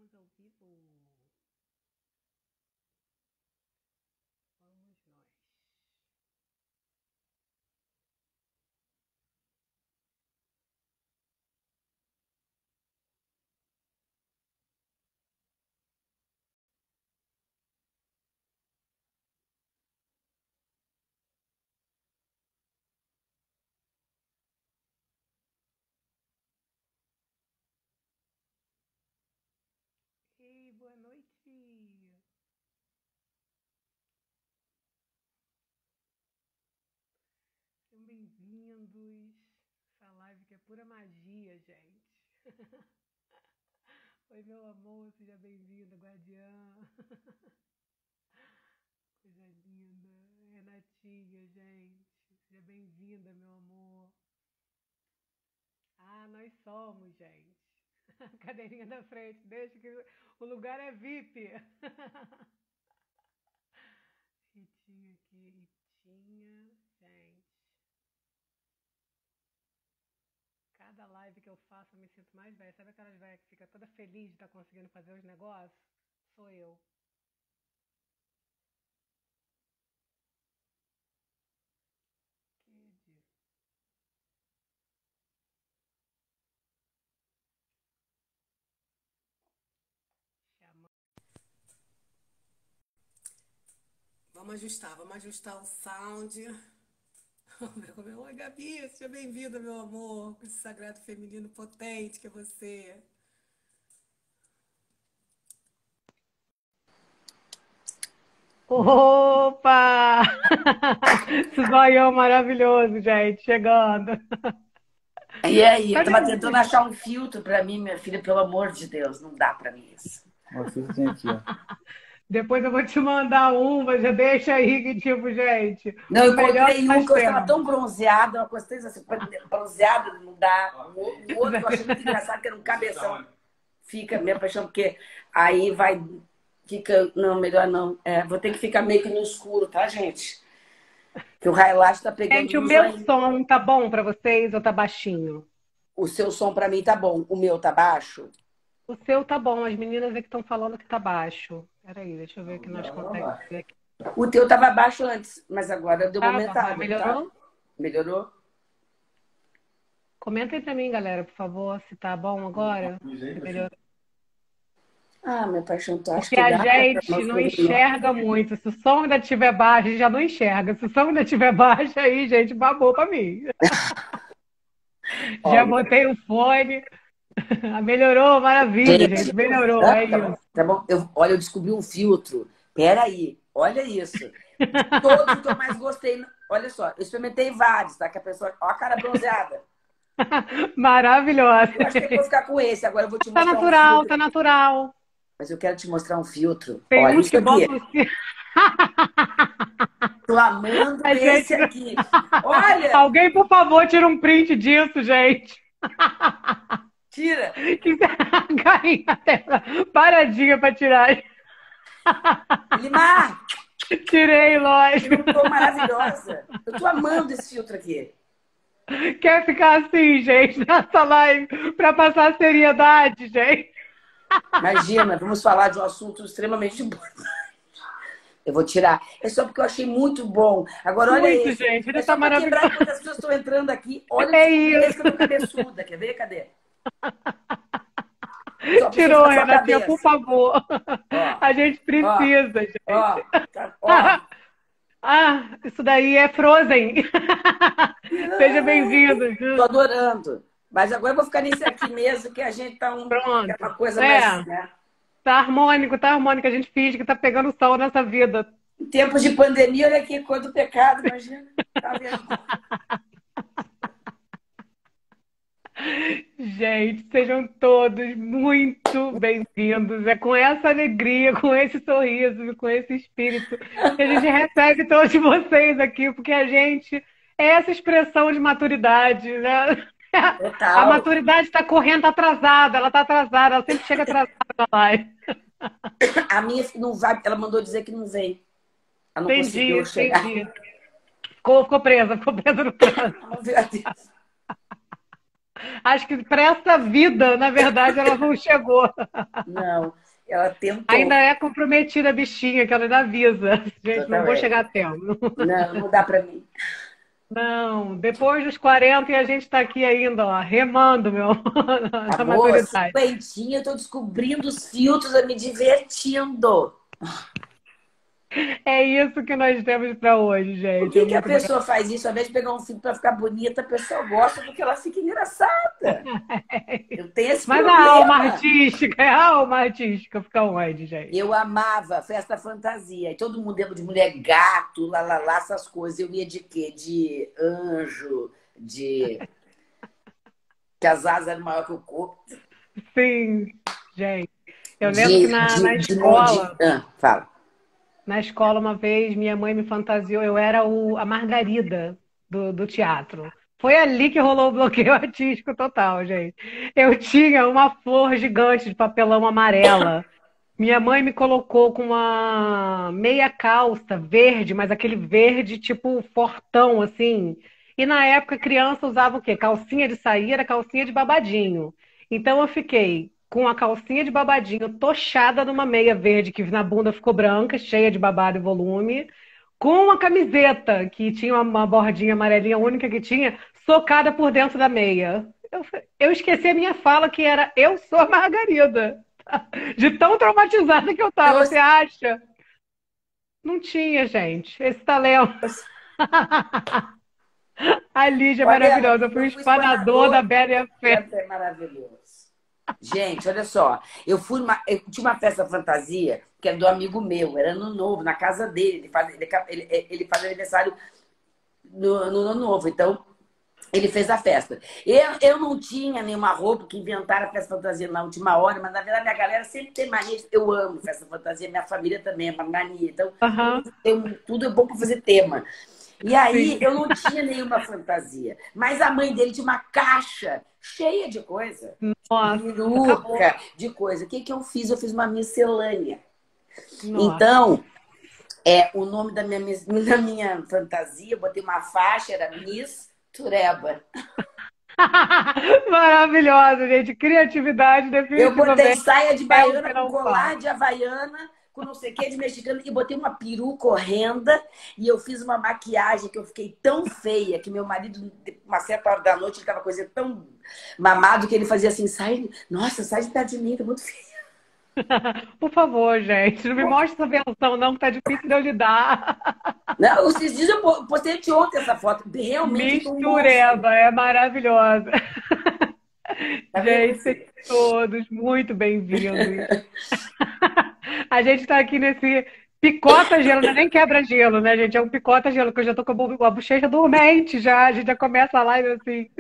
Estamos ao vivo. Vamos nós. Ei, boa noite. Sejam bem-vindos. Essa live que é pura magia, gente. Oi, meu amor, seja bem-vinda, guardiã. Coisa linda. Renatinha, gente. Seja bem-vinda, meu amor. Ah, nós somos, gente. Cadeirinha da frente, deixa que o lugar é VIP. Ritinha aqui, Ritinha, gente. Cada live que eu faço eu me sinto mais velha. Sabe aquelas velhas que fica toda feliz de estar conseguindo fazer os negócios? Sou eu. Kid. Chama. Vamos ajustar o sound. Oi, Gabi, seja bem-vinda, meu amor, com esse sagrado feminino potente que é você. Opa! Esse zoião maravilhoso, gente, chegando. E aí, eu Cadê tava você? tentando achar um filtro pra mim, minha filha, pelo amor de Deus, não dá pra mim isso. Uma filtrinha aqui, ó. Depois eu vou te mandar um, mas já deixa aí que, tipo, gente, Não, o eu melhor encontrei que um nós que eu estava temos. tão bronzeada, uma coisa assim, bronzeada não dá. O outro que eu achei muito engraçado, que era um cabeção. Fica minha paixão, porque aí vai, fica, não, melhor não. É, vou ter que ficar meio que no escuro, tá, gente? Que o highlight tá pegando Gente, o luz meu lá em... som tá bom pra vocês ou tá baixinho? O seu som pra mim tá bom, o meu tá baixo. O seu tá bom, as meninas é que estão falando que tá baixo. Peraí, deixa eu ver o que nós conseguimos ver aqui. O teu tava baixo antes, mas agora deu uma Tá, mas aumentada, tá? melhorou? Melhorou? Comentem pra mim, galera, por favor, se tá bom agora. Se melhorou. Ah, minha paixão, tu acha Porque que a dá gente pra não enxerga muito. Se o som ainda estiver baixo, a gente já não enxerga. Se o som ainda estiver baixo, aí, gente, babou pra mim. Já Olha, botei o fone. Melhorou, maravilha, gente. Melhorou, é tá bom, isso. tá bom. Olha, eu descobri um filtro. Peraí, olha isso. De todos que eu mais gostei. Olha só, eu experimentei vários, tá? Que a pessoa. Ó, a cara bronzeada. Maravilhosa. Eu acho que eu vou ficar com esse. Agora eu vou te Tá mostrar um natural, filtro. tá natural. Mas eu quero te mostrar um filtro. Tem Olha, uns isso que aqui. botam. Tô amando A esse gente... aqui. Olha! Alguém, por favor, tira um print disso, gente. Tira! Carinha até paradinha pra tirar. Limar! Tirei, lógico. Eu tô maravilhosa. Eu tô amando esse filtro aqui. Quer ficar assim, gente, nessa live, pra passar seriedade, gente? Imagina, vamos falar de um assunto extremamente importante. Eu vou tirar. É só porque eu achei muito bom. Agora, olha Muito, esse. gente, ele É tá só para quebrar maravilhoso. enquanto as pessoas estão entrando aqui. Olha É esse isso. que eu tô cabeçuda. Quer ver? Cadê? Só pra você Tirou, ficar sua Renatinha, por cabeça. favor. Ó, A gente ó, precisa, gente. ó, ó. Ah, isso daí é Frozen. Seja bem-vindo. Tô adorando. Mas agora eu vou ficar nesse aqui mesmo, que a gente tá Pronto. é uma coisa mais, É, né? tá harmônico, tá harmônico. A gente finge que tá pegando sol nessa vida. Em tempos de pandemia, olha aqui, cor do pecado, imagina. Tá vendo? Gente, sejam todos muito bem-vindos. É com essa alegria, com esse sorriso, com esse espírito que a gente recebe todos vocês aqui, porque a gente é essa expressão de maturidade, né? A Total. maturidade está correndo atrasada, ela está atrasada, ela sempre chega atrasada na live. A minha não vai, ela mandou dizer que não veio. Ela não Entendi, conseguiu chegar. entendi. Ficou presa no trânsito. Vamos ver a Deus. Acho que para essa vida, na verdade, ela não chegou. Não, ela Ainda tentou. é comprometida a bichinha, que ela ainda avisa. Gente, não vou Totalmente. chegar a tempo. Não, não dá para mim. Não, depois dos 40 e a gente está aqui ainda, ó, remando, meu, na Amor, maturidade. cinquentinha, eu tô descobrindo os filtros, eu me divertindo. É isso que nós temos para hoje, Por gente. É que que a muito pessoa faz isso? Ao invés de pegar um filtro para ficar bonita, a pessoa gosta porque ela fica engraçada. Eu tenho esse Mas a alma problema. artística, a alma artística fica onde, gente? Eu amava festa fantasia. E todo mundo lembra de mulher gato, lá, lá, lá, essas coisas. Eu ia de quê? De anjo, de... que as asas eram maior que o corpo. Sim, gente. Eu lembro que De, na de, de, mon- de... escola, Ah, fala. na escola, uma vez, minha mãe me fantasiou, eu era a Margarida do teatro. Foi ali que rolou o bloqueio artístico total, gente. Eu tinha uma flor gigante de papelão amarela. Minha mãe me colocou com uma meia calça verde, mas aquele verde tipo fortão, assim. E na época, criança usava o quê? Calcinha de sair, era calcinha de babadinho. Então eu fiquei com a calcinha de babadinho tochada numa meia verde, que na bunda ficou branca, cheia de babado e volume, com uma camiseta que tinha uma bordinha amarelinha, única que tinha, socada por dentro da meia. Eu esqueci a minha fala que era eu sou a Margarida. De tão traumatizada que eu tava, você Trouxe. acha? Não tinha, gente, esse talento. A Lígia é Olha, ela, maravilhosa. Eu fui o eu fui espanador da espanador. Bela e a Fera. É maravilhoso. Gente, olha só. Eu tinha uma festa fantasia que era do amigo meu, era ano novo, na casa dele. Ele faz aniversário no ano novo, então ele fez a festa. Eu não tinha nenhuma roupa que inventaram a festa fantasia na última hora, mas na verdade minha galera sempre tem mania. Eu amo festa fantasia, minha família também é uma mania. Então, Aham, tudo é bom para fazer tema. E aí sim. eu não tinha nenhuma fantasia. Mas a mãe dele tinha uma caixa cheia de coisa. Nossa, acabou. Peruca, de coisa. O que que eu fiz? Eu fiz uma miscelânea. Nossa. Então, o nome da minha fantasia, eu botei uma faixa, era Miss Tureba. Maravilhosa, gente. Criatividade, Eu botei definitivamente. saia de É o baiana que com não falta. colar de havaiana, com não sei o que de mexicano, e botei uma peruca horrenda, e eu fiz uma maquiagem que eu fiquei tão feia que meu marido, uma certa hora da noite, ele estava coisa tão mamado que ele fazia assim, nossa, sai de perto de mim, tá muito feia. Por favor, gente, não me mostre essa versão, não, que tá difícil de eu lidar. Não, esses dias eu postei de ontem essa foto, realmente eu tô um monstro. Mistureba, é maravilhosa. Tá vendo? Gente, sejam todos muito bem-vindos. A gente está aqui nesse picota-gelo, não é nem quebra-gelo, né, gente? É um picota-gelo, que eu já tô com a bochecha dormente já. A gente já começa a live assim.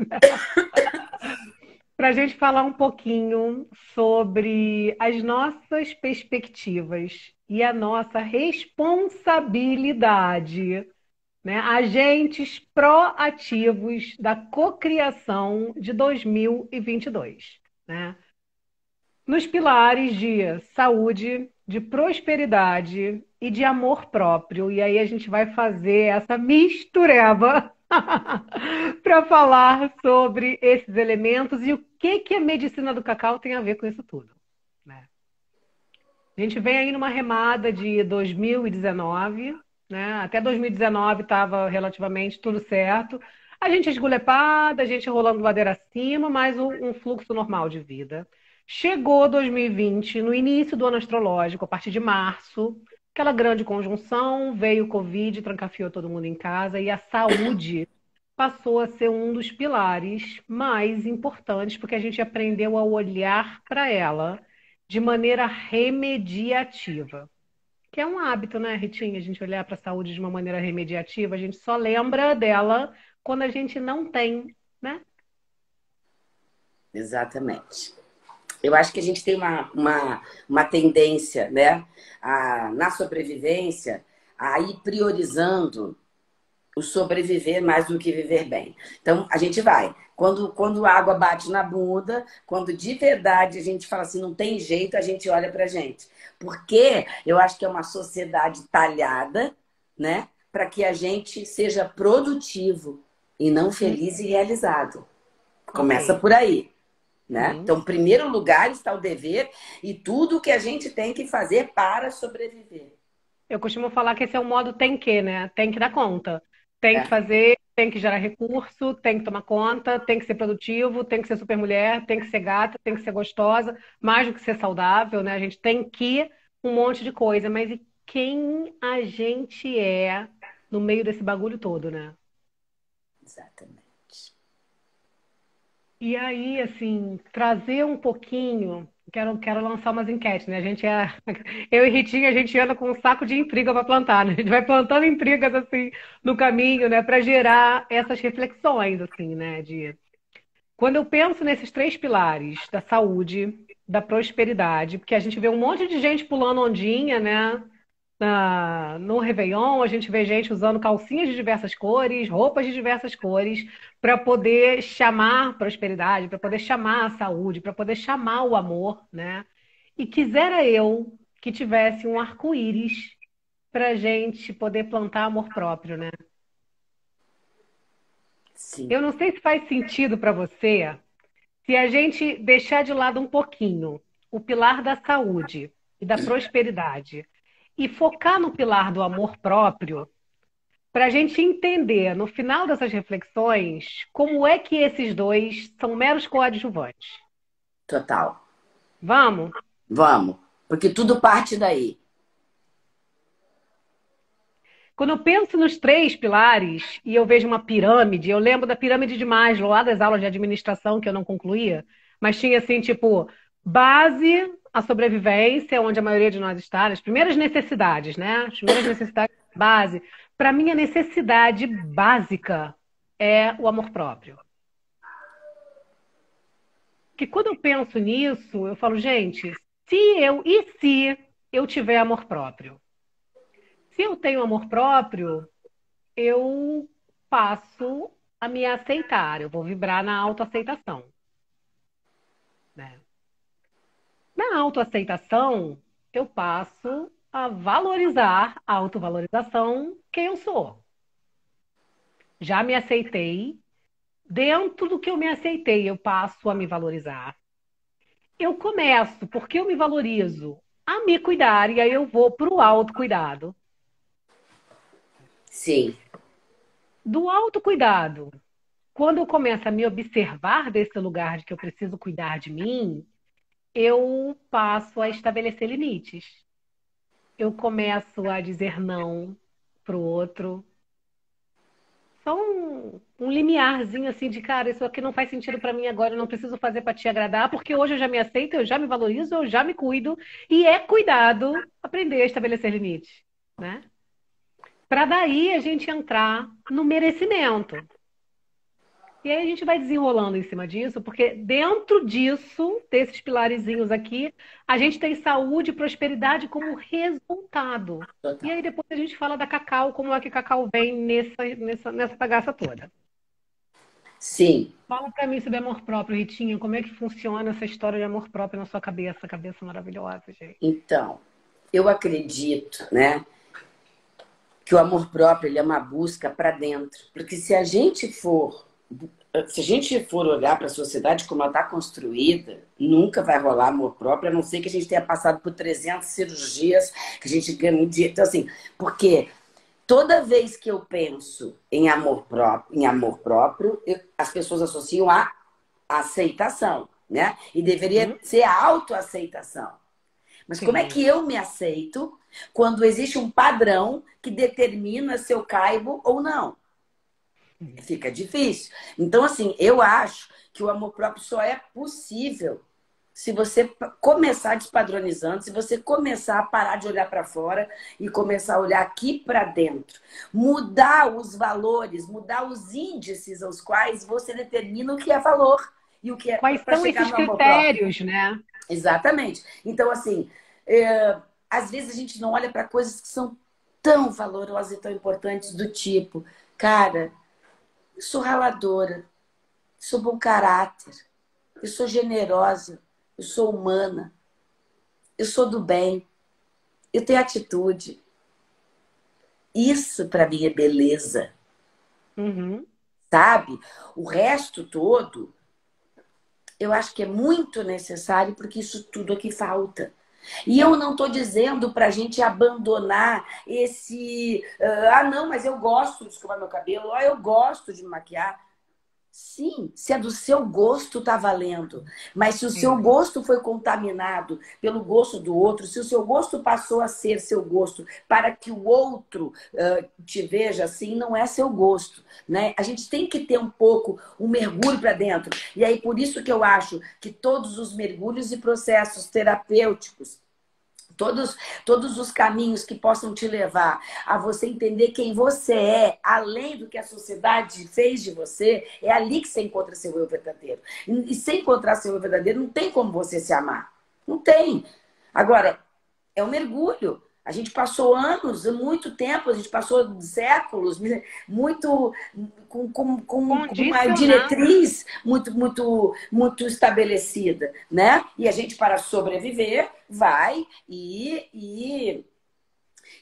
Para a gente falar um pouquinho sobre as nossas perspectivas e a nossa responsabilidade, né? Agentes proativos da cocriação de 2022, né? Nos pilares de saúde, de prosperidade e de amor próprio. E aí a gente vai fazer essa mistureba para falar sobre esses elementos e o que que a medicina do cacau tem a ver com isso tudo, né? A gente vem aí numa remada de 2019, né? Até 2019 estava relativamente tudo certo. A gente esgulepada, a gente rolando ladeira acima, mas um fluxo normal de vida. Chegou 2020, no início do ano astrológico, a partir de março, aquela grande conjunção, veio o Covid, trancafiou todo mundo em casa e a saúde passou a ser um dos pilares mais importantes, porque a gente aprendeu a olhar para ela de maneira remediativa. Que é um hábito, né, Ritinha? A gente olhar para a saúde de uma maneira remediativa, a gente só lembra dela quando a gente não tem, né? Exatamente. Eu acho que a gente tem uma tendência, né, na sobrevivência, a ir priorizando o sobreviver mais do que viver bem. Então, a gente vai. Quando a água bate na bunda, quando de verdade a gente fala assim, não tem jeito, a gente olha pra gente. Porque eu acho que é uma sociedade talhada, né, para que a gente seja produtivo e não feliz e realizado. Começa Ok. por aí, né? Sim. Então, em primeiro lugar está o dever e tudo que a gente tem que fazer para sobreviver. Eu costumo falar que esse é o modo tem que, né? Tem que dar conta. Tem que É, fazer, tem que gerar recurso, tem que tomar conta, tem que ser produtivo, tem que ser super mulher, tem que ser gata, tem que ser gostosa, mais do que ser saudável, né? A gente tem que um monte de coisa, mas e quem a gente é no meio desse bagulho todo, né? exatamente. E aí, assim, trazer um pouquinho. Quero lançar umas enquetes, né? A gente é. Eu e Ritinha, a gente anda com um saco de intriga para plantar, né? A gente vai plantando intrigas, assim, no caminho, né? Para gerar essas reflexões, assim, né? Quando eu penso nesses três pilares da saúde, da prosperidade, porque a gente vê um monte de gente pulando ondinha, né? No Réveillon, a gente vê gente usando calcinhas de diversas cores, roupas de diversas cores, para poder chamar prosperidade, para poder chamar a saúde, para poder chamar o amor, né? E quisera eu que tivesse um arco-íris para a gente poder plantar amor próprio, né? Sim. Eu não sei se faz sentido para você se a gente deixar de lado um pouquinho o pilar da saúde e da prosperidade e focar no pilar do amor próprio, para a gente entender, no final dessas reflexões, como é que esses dois são meros coadjuvantes. Total. Vamos? Vamos. Porque tudo parte daí. Quando eu penso nos três pilares e eu vejo uma pirâmide, eu lembro da pirâmide de Maslow, lá das aulas de administração que eu não concluía, mas tinha assim, tipo, base, a sobrevivência, onde a maioria de nós está, as primeiras necessidades, né? As primeiras necessidades base. Para mim, a necessidade básica é o amor próprio. Porque quando eu penso nisso, eu falo, gente, se eu tiver amor próprio? Se eu tenho amor próprio, eu passo a me aceitar, eu vou vibrar na autoaceitação, né? Na autoaceitação, eu passo a valorizar a autovalorização quem eu sou. Já me aceitei, dentro do que eu me aceitei, eu passo a me valorizar. Eu começo, porque eu me valorizo, a me cuidar, e aí eu vou para o autocuidado. Sim. Do autocuidado, quando eu começo a me observar desse lugar de que eu preciso cuidar de mim, eu passo a estabelecer limites. Eu começo a dizer não pro outro. Só um limiarzinho assim de, cara, isso aqui não faz sentido para mim agora, eu não preciso fazer para te agradar, porque hoje eu já me aceito, eu já me valorizo, eu já me cuido, e é cuidado aprender a estabelecer limites, né? Para daí a gente entrar no merecimento. E aí a gente vai desenrolando em cima disso, porque dentro disso, desses pilarezinhos aqui, a gente tem saúde e prosperidade como resultado. E Total. aí depois a gente fala da Cacau, como é que Cacau vem nessa bagaça toda. Sim. Fala pra mim sobre amor próprio, Ritinha, como é que funciona essa história de amor próprio na sua cabeça? Cabeça maravilhosa, gente. Então, eu acredito, né, que o amor próprio ele é uma busca para dentro. Porque se a gente for olhar para a sociedade como ela está construída, nunca vai rolar amor próprio, a não ser que a gente tenha passado por 300 cirurgias, que a gente ganha muito dinheiro. Então, assim, porque toda vez que eu penso em amor próprio, as pessoas associam a aceitação, né? E deveria Uhum. ser a autoaceitação. Mas como é Sim. que eu me aceito quando existe um padrão que determina se eu caibo ou não? Fica difícil. Então, assim, eu acho que o amor próprio só é possível se você começar despadronizando, se você começar a parar de olhar para fora e começar a olhar aqui para dentro. Mudar os valores, mudar os índices aos quais você determina o que é valor e o que é Quais para são chegar esses no amor próprio. critérios, né? Exatamente. Então, assim, às vezes a gente não olha para coisas que são tão valorosas e tão importantes do tipo, cara, eu sou raladora, eu sou bom caráter, eu sou generosa, eu sou humana, eu sou do bem, eu tenho atitude. Isso para mim é beleza, Uhum. sabe? O resto todo eu acho que é muito necessário, porque isso tudo aqui falta. E eu não estou dizendo para a gente abandonar esse. Não, mas eu gosto de escovar meu cabelo, eu gosto de me maquiar. Sim, se é do seu gosto, tá valendo. Mas se o seu Sim, gosto foi contaminado pelo gosto do outro, se o seu gosto passou a ser seu gosto para que o outro te veja assim, não é seu gosto, né? A gente tem que ter um pouco um mergulho para dentro. E aí por isso que eu acho que todos os mergulhos e processos terapêuticos todos os caminhos que possam te levar a você entender quem você é, além do que a sociedade fez de você, é ali que você encontra seu eu verdadeiro. E sem encontrar seu eu verdadeiro, não tem como você se amar. Não tem. Agora, é um mergulho. A gente passou anos, muito tempo, a gente passou séculos, muito com uma condicionado. diretriz muito estabelecida, né? E a gente, para sobreviver, vai e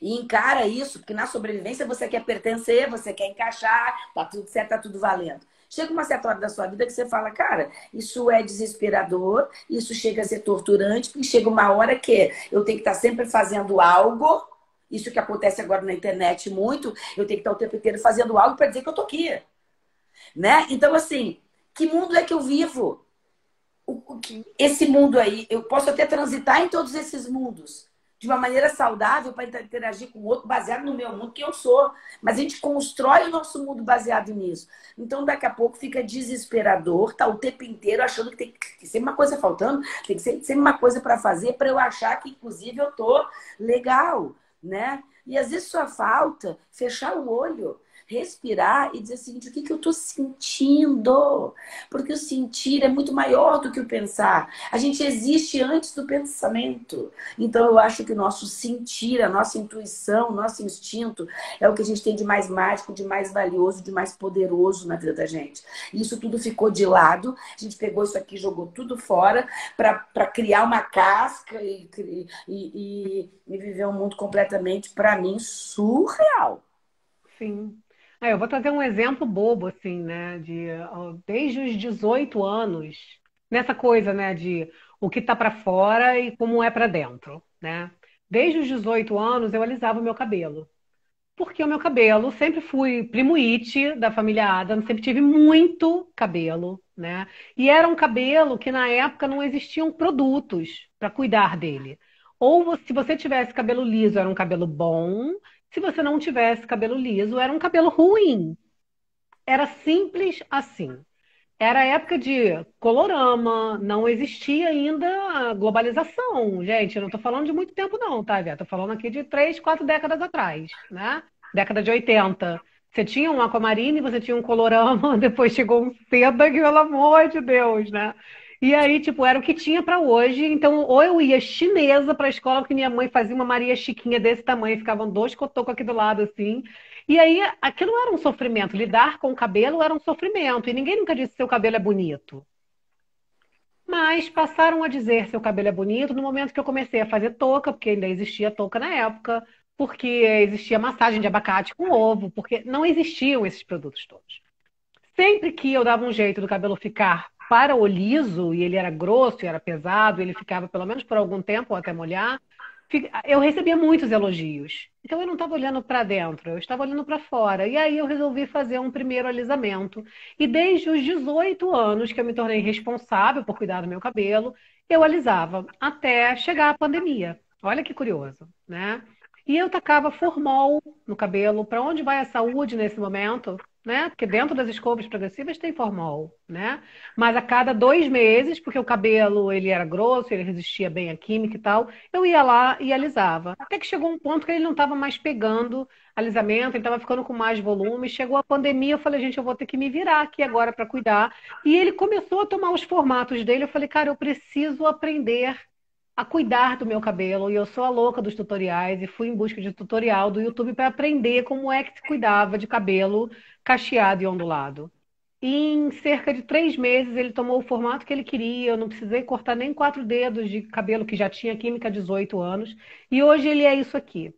encara isso, porque na sobrevivência você quer pertencer, você quer encaixar, tá tudo certo, tá tudo valendo. Chega uma certa hora da sua vida que você fala, cara, isso é desesperador, isso chega a ser torturante, porque chega uma hora que eu tenho que estar sempre fazendo algo, isso que acontece agora na internet muito, eu tenho que estar o tempo inteiro fazendo algo para dizer que eu tô aqui, né? Então, assim, que mundo é que eu vivo? Esse mundo aí, eu posso até transitar em todos esses mundos de uma maneira saudável para interagir com o outro, baseado no meu mundo que eu sou. Mas a gente constrói o nosso mundo baseado nisso. Então, daqui a pouco fica desesperador, tá o tempo inteiro achando que tem que ser uma coisa faltando, tem que ser sempre uma coisa para fazer, para eu achar que, inclusive, eu tô legal, né? E às vezes só falta fechar o olho, respirar e dizer o seguinte: o que eu estou sentindo? Porque o sentir é muito maior do que o pensar. A gente existe antes do pensamento. Então eu acho que o nosso sentir, a nossa intuição, o nosso instinto é o que a gente tem de mais mágico, de mais valioso, de mais poderoso na vida da gente. E isso tudo ficou de lado. A gente pegou isso aqui, jogou tudo fora para criar uma casca e viver um mundo completamente, para mim, surreal. Sim. Eu vou trazer um exemplo bobo, assim, né? Desde os 18 anos, nessa coisa, né? De o que tá para fora e como é para dentro, né? Desde os 18 anos eu alisava o meu cabelo. Porque o meu cabelo, sempre fui primo It da família Adam, sempre tive muito cabelo, né? E era um cabelo que na época não existiam produtos para cuidar dele. Se você tivesse cabelo liso, era um cabelo bom. Se você não tivesse cabelo liso, era um cabelo ruim. Era simples assim. Era a época de colorama, não existia ainda a globalização. Gente, eu não estou falando de muito tempo, não, tá, Vé? Estou falando aqui de 3, 4 décadas atrás, né? Década de 80. Você tinha um Aquamarine, você tinha um colorama, depois chegou um seda, que, pelo amor de Deus, né? E aí, tipo, era o que tinha para hoje. Então, ou eu ia chinesa para a escola, porque minha mãe fazia uma Maria Chiquinha desse tamanho, ficavam dois cotocos aqui do lado, assim. E aí, aquilo era um sofrimento. Lidar com o cabelo era um sofrimento. E ninguém nunca disse que seu cabelo é bonito. Mas passaram a dizer seu cabelo é bonito no momento que eu comecei a fazer touca, porque ainda existia touca na época, porque existia massagem de abacate com ovo, porque não existiam esses produtos todos. Sempre que eu dava um jeito do cabelo ficar para o liso, e ele era grosso e era pesado, ele ficava pelo menos por algum tempo até molhar, eu recebia muitos elogios. Então eu não estava olhando para dentro, eu estava olhando para fora. E aí eu resolvi fazer um primeiro alisamento. E desde os 18 anos que eu me tornei responsável por cuidar do meu cabelo, eu alisava até chegar a pandemia. Olha que curioso, né? E eu tacava formol no cabelo. Para onde vai a saúde nesse momento? Né? Porque dentro das escovas progressivas tem formol, né? Mas a cada 2 meses, porque o cabelo ele era grosso, ele resistia bem à química e tal, eu ia lá e alisava. Até que chegou um ponto que ele não estava mais pegando alisamento, ele estava ficando com mais volume. Chegou a pandemia, eu falei, gente, eu vou ter que me virar aqui agora para cuidar. E ele começou a tomar os formatos dele. Eu falei, cara, eu preciso aprender a cuidar do meu cabelo. E eu sou a louca dos tutoriais e fui em busca de tutorial do YouTube para aprender como é que se cuidava de cabelo cacheado e ondulado. E em cerca de 3 meses ele tomou o formato que ele queria. Eu não precisei cortar nem 4 dedos de cabelo que já tinha química há 18 anos. E hoje ele é isso aqui.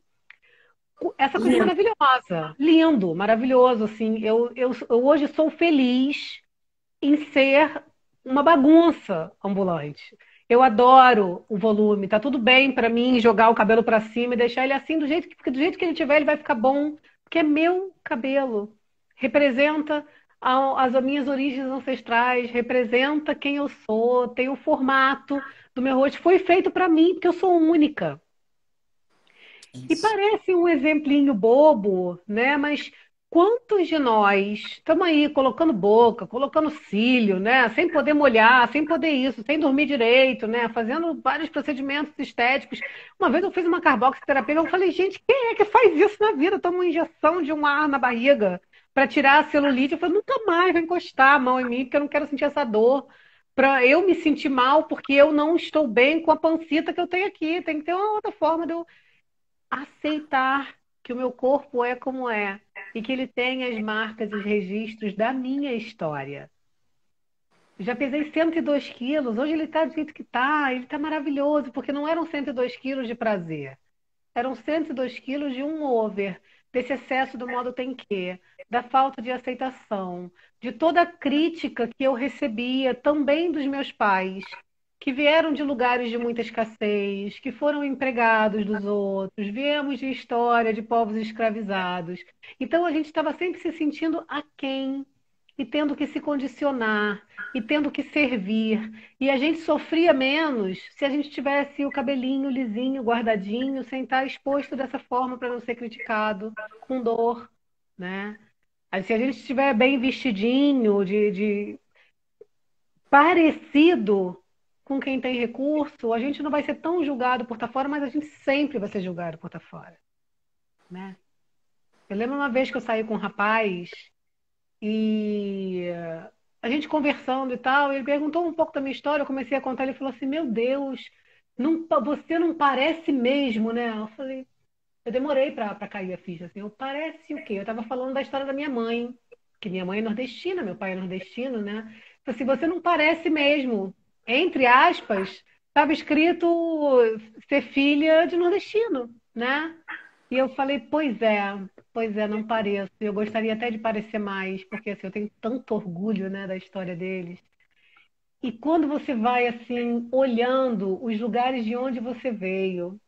Essa coisa Lindo. maravilhosa, lindo, maravilhoso, assim. Eu hoje sou feliz em ser uma bagunça ambulante. Eu adoro o volume, tá tudo bem pra mim jogar o cabelo pra cima e deixar ele assim do jeito que, porque do jeito que ele tiver ele vai ficar bom, porque é meu cabelo. Representa as minhas origens ancestrais, representa quem eu sou, tem o formato do meu rosto, foi feito pra mim, porque eu sou única. E Isso. parece um exemplinho bobo, né? Mas quantos de nós estamos aí colocando boca, colocando cílio, né? Sem poder molhar, sem poder isso, sem dormir direito, né? Fazendo vários procedimentos estéticos. Uma vez eu fiz uma carboxiterapia, eu falei, gente, quem é que faz isso na vida? Toma uma injeção de um ar na barriga para tirar a celulite. Eu falei, nunca mais vou encostar a mão em mim, porque eu não quero sentir essa dor. Para eu me sentir mal, porque eu não estou bem com a pancita que eu tenho aqui. Tem que ter uma outra forma de eu aceitar que o meu corpo é como é e que ele tem as marcas e os registros da minha história. Já pesei 102 quilos, hoje ele está do jeito que está, ele está maravilhoso, porque não eram 102 quilos de prazer, eram 102 quilos de um over, desse excesso do modo tem que, da falta de aceitação, de toda a crítica que eu recebia também dos meus pais, que vieram de lugares de muita escassez, que foram empregados dos outros, viemos de história de povos escravizados. Então a gente estava sempre se sentindo aquém e tendo que se condicionar e tendo que servir. E a gente sofria menos se a gente tivesse o cabelinho lisinho, guardadinho, sem estar exposto dessa forma para não ser criticado, com dor, né? Aí, se a gente estiver bem vestidinho, de parecido com quem tem recurso, a gente não vai ser tão julgado por estar fora, mas a gente sempre vai ser julgado por estar fora, né? Eu lembro uma vez que eu saí com um rapaz e a gente conversando e tal, ele perguntou um pouco da minha história, eu comecei a contar, ele falou assim, meu Deus, você não parece mesmo, né? Eu falei, eu demorei para cair a ficha, assim, eu parece o quê? Eu estava falando da história da minha mãe, que minha mãe é nordestina, meu pai é nordestino, né? Eu falei assim, você não parece mesmo, entre aspas, estava escrito ser filha de nordestino, né? E eu falei, pois é, não pareço. Eu gostaria até de parecer mais, porque assim, eu tenho tanto orgulho, né, da história deles. E quando você vai assim, olhando os lugares de onde você veio,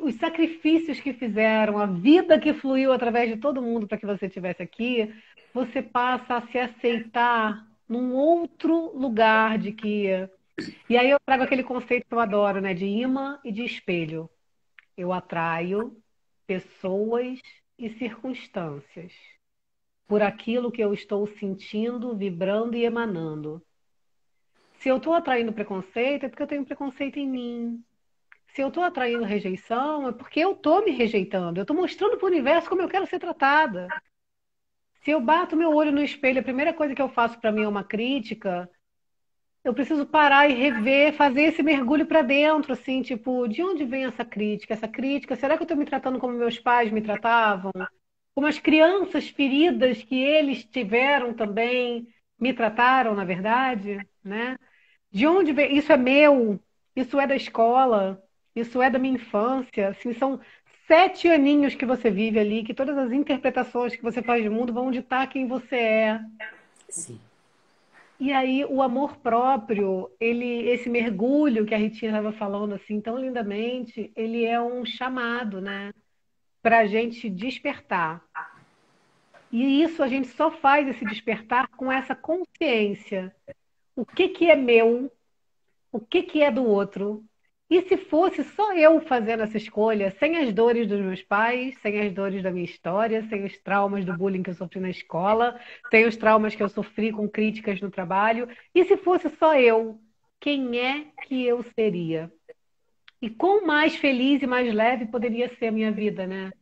os sacrifícios que fizeram, a vida que fluiu através de todo mundo para que você estivesse aqui, você passa a se aceitar num outro lugar de que. E aí eu trago aquele conceito que eu adoro, né, de imã e de espelho. Eu atraio pessoas e circunstâncias por aquilo que eu estou sentindo, vibrando e emanando. Se eu estou atraindo preconceito, é porque eu tenho preconceito em mim. Se eu estou atraindo rejeição, é porque eu estou me rejeitando. Eu estou mostrando para o universo como eu quero ser tratada. Se eu bato meu olho no espelho, a primeira coisa que eu faço para mim é uma crítica, eu preciso parar e rever, fazer esse mergulho para dentro, assim, tipo, de onde vem essa crítica? Essa crítica, será que eu estou me tratando como meus pais me tratavam? Como as crianças feridas que eles tiveram também me trataram, na verdade, né? De onde vem? Isso é meu, isso é da escola, isso é da minha infância. Assim, são 7 aninhos que você vive ali, que todas as interpretações que você faz do mundo vão ditar quem você é. Sim. E aí o amor próprio, esse mergulho que a Ritinha estava falando assim tão lindamente, ele é um chamado, né, para a gente despertar. E isso a gente só faz esse despertar com essa consciência. O que que é meu? O que que é do outro? E se fosse só eu fazendo essa escolha, sem as dores dos meus pais, sem as dores da minha história, sem os traumas do bullying que eu sofri na escola, sem os traumas que eu sofri com críticas no trabalho, e se fosse só eu, quem é que eu seria? E quão mais feliz e mais leve poderia ser a minha vida, né?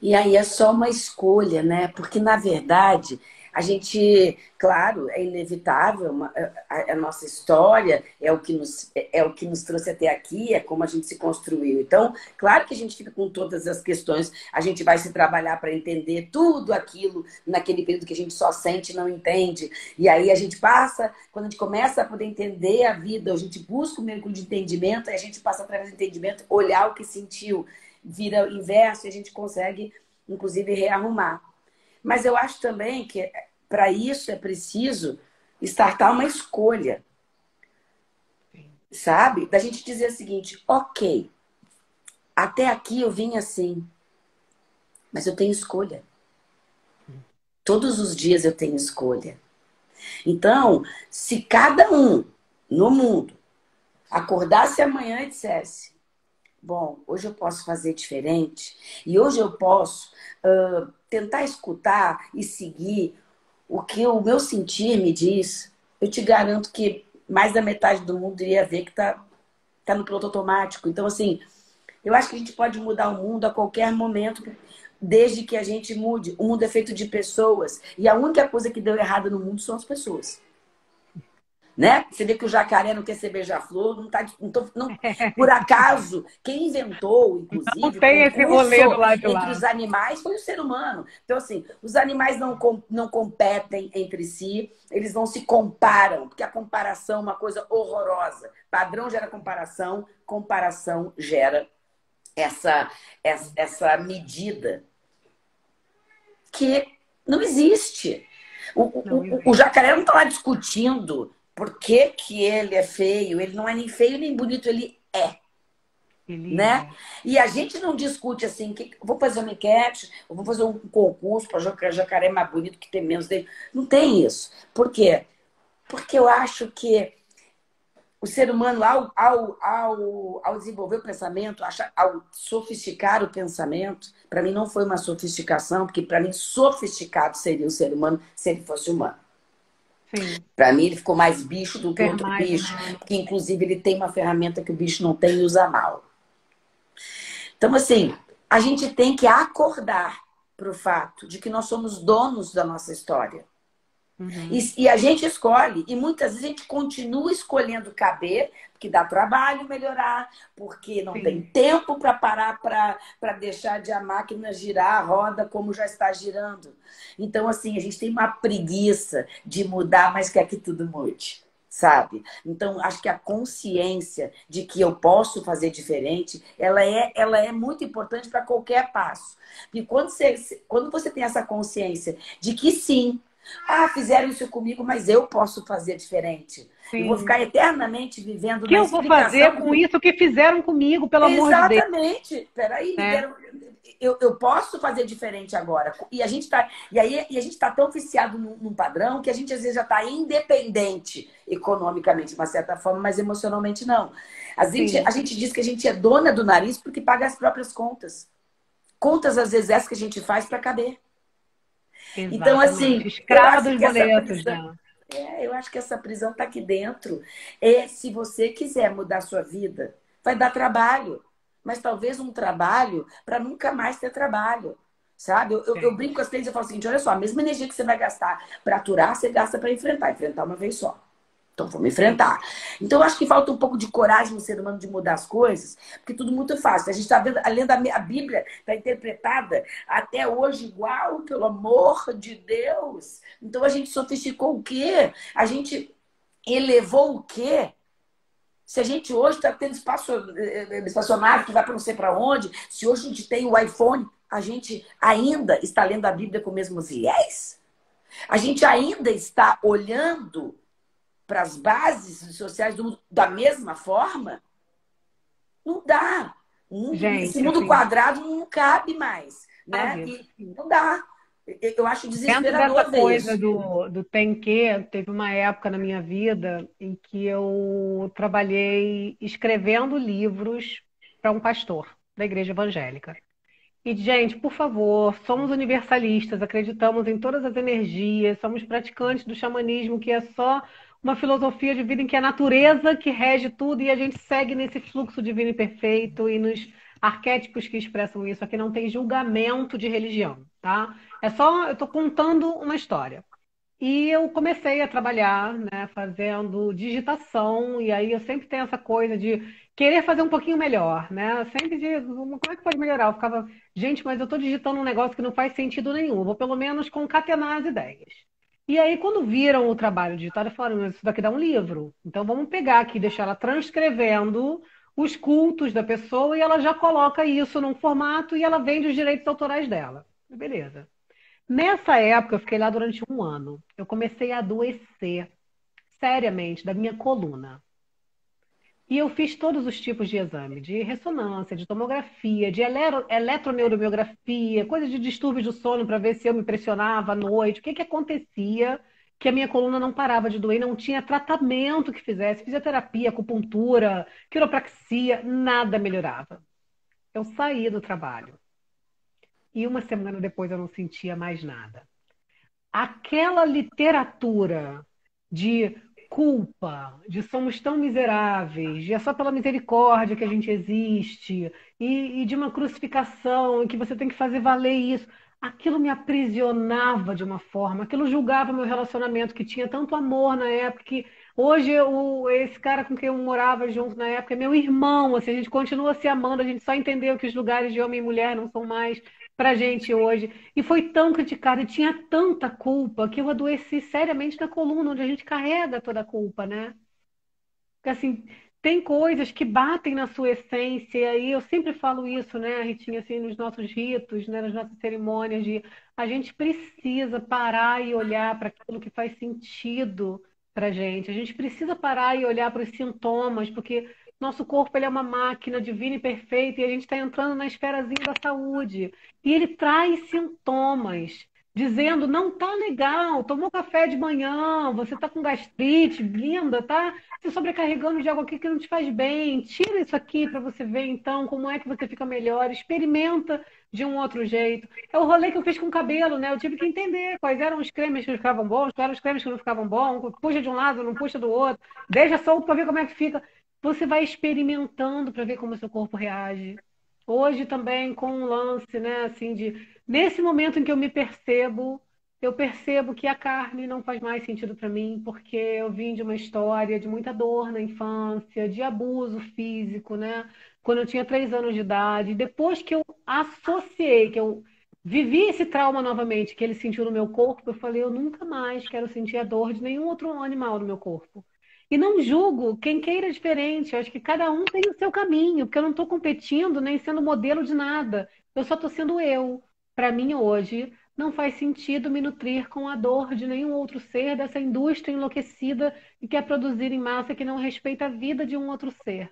E aí é só uma escolha, né? Porque, na verdade, a gente, claro, é inevitável, a nossa história é o que nos trouxe até aqui, é como a gente se construiu. Então, claro que a gente fica com todas as questões, a gente vai se trabalhar para entender tudo aquilo naquele período que a gente só sente e não entende. E aí a gente passa, quando a gente começa a poder entender a vida, a gente busca o mergulho de entendimento, aí a gente passa através do entendimento, olhar o que sentiu, vira o inverso e a gente consegue, inclusive, rearrumar. Mas eu acho também que para isso é preciso Startar é uma escolha, sabe? Da gente dizer o seguinte, ok, até aqui eu vim assim, mas eu tenho escolha. Todos os dias eu tenho escolha. Então, se cada um no mundo acordasse amanhã e dissesse, bom, hoje eu posso fazer diferente e hoje eu posso tentar escutar e seguir o que o meu sentir me diz, eu te garanto que mais da metade do mundo iria ver que tá no piloto automático. Então, assim, eu acho que a gente pode mudar o mundo a qualquer momento, desde que a gente mude. O mundo é feito de pessoas e a única coisa que deu errado no mundo são as pessoas. Né? Você vê que o jacaré não quer ser beija-flor, não, por acaso, quem inventou, Não inclusive, o tem esse rolê do concurso lado de entre os lá. animais foi o ser humano. Então, assim, os animais não competem entre si, eles não se comparam, porque a comparação é uma coisa horrorosa. Padrão gera comparação, comparação gera essa medida que não existe. Não O existe. jacaré não está lá discutindo por que, que ele é feio. Ele não é nem feio nem bonito, ele é. Ele Né? é. E a gente não discute assim, vou fazer uma enquete, eu vou fazer um concurso para jacaré mais bonito que tem menos dele. Não tem isso. Por quê? Porque eu acho que o ser humano, ao desenvolver o pensamento, ao sofisticar o pensamento, para mim não foi uma sofisticação, porque para mim sofisticado seria o ser humano se ele fosse humano. Sim. Para mim ele ficou mais bicho do que Ser outro mais bicho, humano. porque inclusive ele tem uma ferramenta que o bicho não tem e usa mal. Então, assim, a gente tem que acordar para o fato de que nós somos donos da nossa história. Uhum. E a gente escolhe, e muitas vezes a gente continua escolhendo caber, porque dá trabalho melhorar, porque não tem Sim. tempo para parar para deixar de a máquina girar a roda como já está girando. Então, assim, a gente tem uma preguiça de mudar, mas quer que tudo mude, sabe? Então, acho que a consciência de que eu posso fazer diferente, ela é muito importante para qualquer passo. E quando você tem essa consciência de que sim, fizeram isso comigo, mas eu posso fazer diferente. Eu vou Sim. ficar eternamente vivendo O que na eu vou fazer explicação com isso que fizeram comigo, pelo amor de Deus, Exatamente. Peraí, me né? deram. Eu posso fazer diferente agora. E a gente tá, e a gente tá tão viciado num padrão que a gente às vezes já está independente economicamente, de uma certa forma, mas emocionalmente não. Sim, A gente diz que a gente é dona do nariz porque paga as próprias contas. Contas, às vezes, essas que a gente faz para caber. Então, exatamente. assim, eu Escrava acho dos que essa boletos, prisão. né? Eu acho que essa prisão está aqui dentro. E se você quiser mudar a sua vida, vai dar trabalho. Mas talvez um trabalho para nunca mais ter trabalho. Sabe? Eu Sim. brinco com as clientes e falo assim: olha só, a mesma energia que você vai gastar para aturar, você gasta para enfrentar. Enfrentar uma vez só. Então vamos Sim. enfrentar. Então eu acho que falta um pouco de coragem no ser humano de mudar as coisas, porque tudo muito fácil. A gente está vendo, a Bíblia está interpretada até hoje igual, pelo amor de Deus. Então a gente sofisticou o quê? A gente elevou o quê? Se a gente hoje está tendo espaçonave que vai para não sei para onde, se hoje a gente tem o iPhone, a gente ainda está lendo a Bíblia com o mesmo viés? A gente ainda está olhando para as bases sociais do mundo da mesma forma? Não dá. Esse Gente, mundo assim, quadrado não cabe mais, né? sabe? E não dá. Eu acho Dentro dessa desesperador ver coisa isso. do tem que, teve uma época na minha vida em que eu trabalhei escrevendo livros para um pastor da igreja evangélica. E, gente, por favor, somos universalistas, acreditamos em todas as energias, somos praticantes do xamanismo, que é só uma filosofia de vida em que é a natureza que rege tudo e a gente segue nesse fluxo divino e perfeito e nos arquétipos que expressam isso. Aqui não tem julgamento de religião, tá? É só, eu estou contando uma história. E eu comecei a trabalhar, né, fazendo digitação, e aí eu sempre tenho essa coisa de querer fazer um pouquinho melhor, né? Eu sempre digo, como é que pode melhorar? Eu ficava, gente, mas eu estou digitando um negócio que não faz sentido nenhum, eu vou pelo menos concatenar as ideias. E aí, quando viram o trabalho digitado, falaram, mas isso daqui dá um livro. Então vamos pegar aqui, deixar ela transcrevendo os cultos da pessoa e ela já coloca isso num formato e ela vende os direitos autorais dela. Beleza. Nessa época, eu fiquei lá durante um ano. Eu comecei a adoecer. seriamente da minha coluna. E eu fiz todos os tipos de exame, de ressonância, de tomografia, de eletroneuromiografia, coisa de distúrbios do sono para ver se eu me pressionava à noite, o que que acontecia que a minha coluna não parava de doer, não tinha tratamento que fizesse, fisioterapia, acupuntura, quiropraxia, nada melhorava. Eu saí do trabalho e uma semana depois eu não sentia mais nada. Aquela literatura de culpa, de somos tão miseráveis, de é só pela misericórdia que a gente existe, e de uma crucificação, e que você tem que fazer valer isso. Aquilo me aprisionava de uma forma, aquilo julgava meu relacionamento, que tinha tanto amor na época, que hoje esse cara com quem eu morava junto na época é meu irmão, assim, a gente continua se amando, a gente só entendeu que os lugares de homem e mulher não são mais pra gente hoje. E foi tão criticado e tinha tanta culpa que eu adoeci seriamente na coluna, onde a gente carrega toda a culpa, né? Porque assim, tem coisas que batem na sua essência, e aí eu sempre falo isso, né, Ritinha, assim, nos nossos ritos, né, nas nossas cerimônias, de a gente precisa parar e olhar para aquilo que faz sentido pra gente. A gente precisa parar e olhar para os sintomas, porque nosso corpo ele é uma máquina divina e perfeita, e a gente está entrando na esferazinha da saúde. E ele traz sintomas dizendo, não tá legal, tomou café de manhã, você tá com gastrite, linda, tá se sobrecarregando de algo aqui que não te faz bem. Tira isso aqui para você ver então como é que você fica melhor. Experimenta de um outro jeito. É o rolê que eu fiz com o cabelo, né? Eu tive que entender quais eram os cremes que ficavam bons, quais eram os cremes que não ficavam bons. Puxa de um lado, não puxa do outro. Deixa solto para ver como é que fica. Você vai experimentando para ver como o seu corpo reage. Hoje também com um lance, né, assim, de nesse momento em que eu percebo que a carne não faz mais sentido para mim, porque eu vim de uma história de muita dor na infância, de abuso físico, né? Quando eu tinha 3 anos de idade. Depois que eu associei, que eu vivi esse trauma novamente, que ele sentiu no meu corpo, eu falei, eu nunca mais quero sentir a dor de nenhum outro animal no meu corpo. E não julgo quem queira diferente. Eu acho que cada um tem o seu caminho, porque eu não estou competindo nem sendo modelo de nada. Eu só estou sendo eu. Para mim, hoje, não faz sentido me nutrir com a dor de nenhum outro ser dessa indústria enlouquecida e quer produzir em massa que não respeita a vida de um outro ser.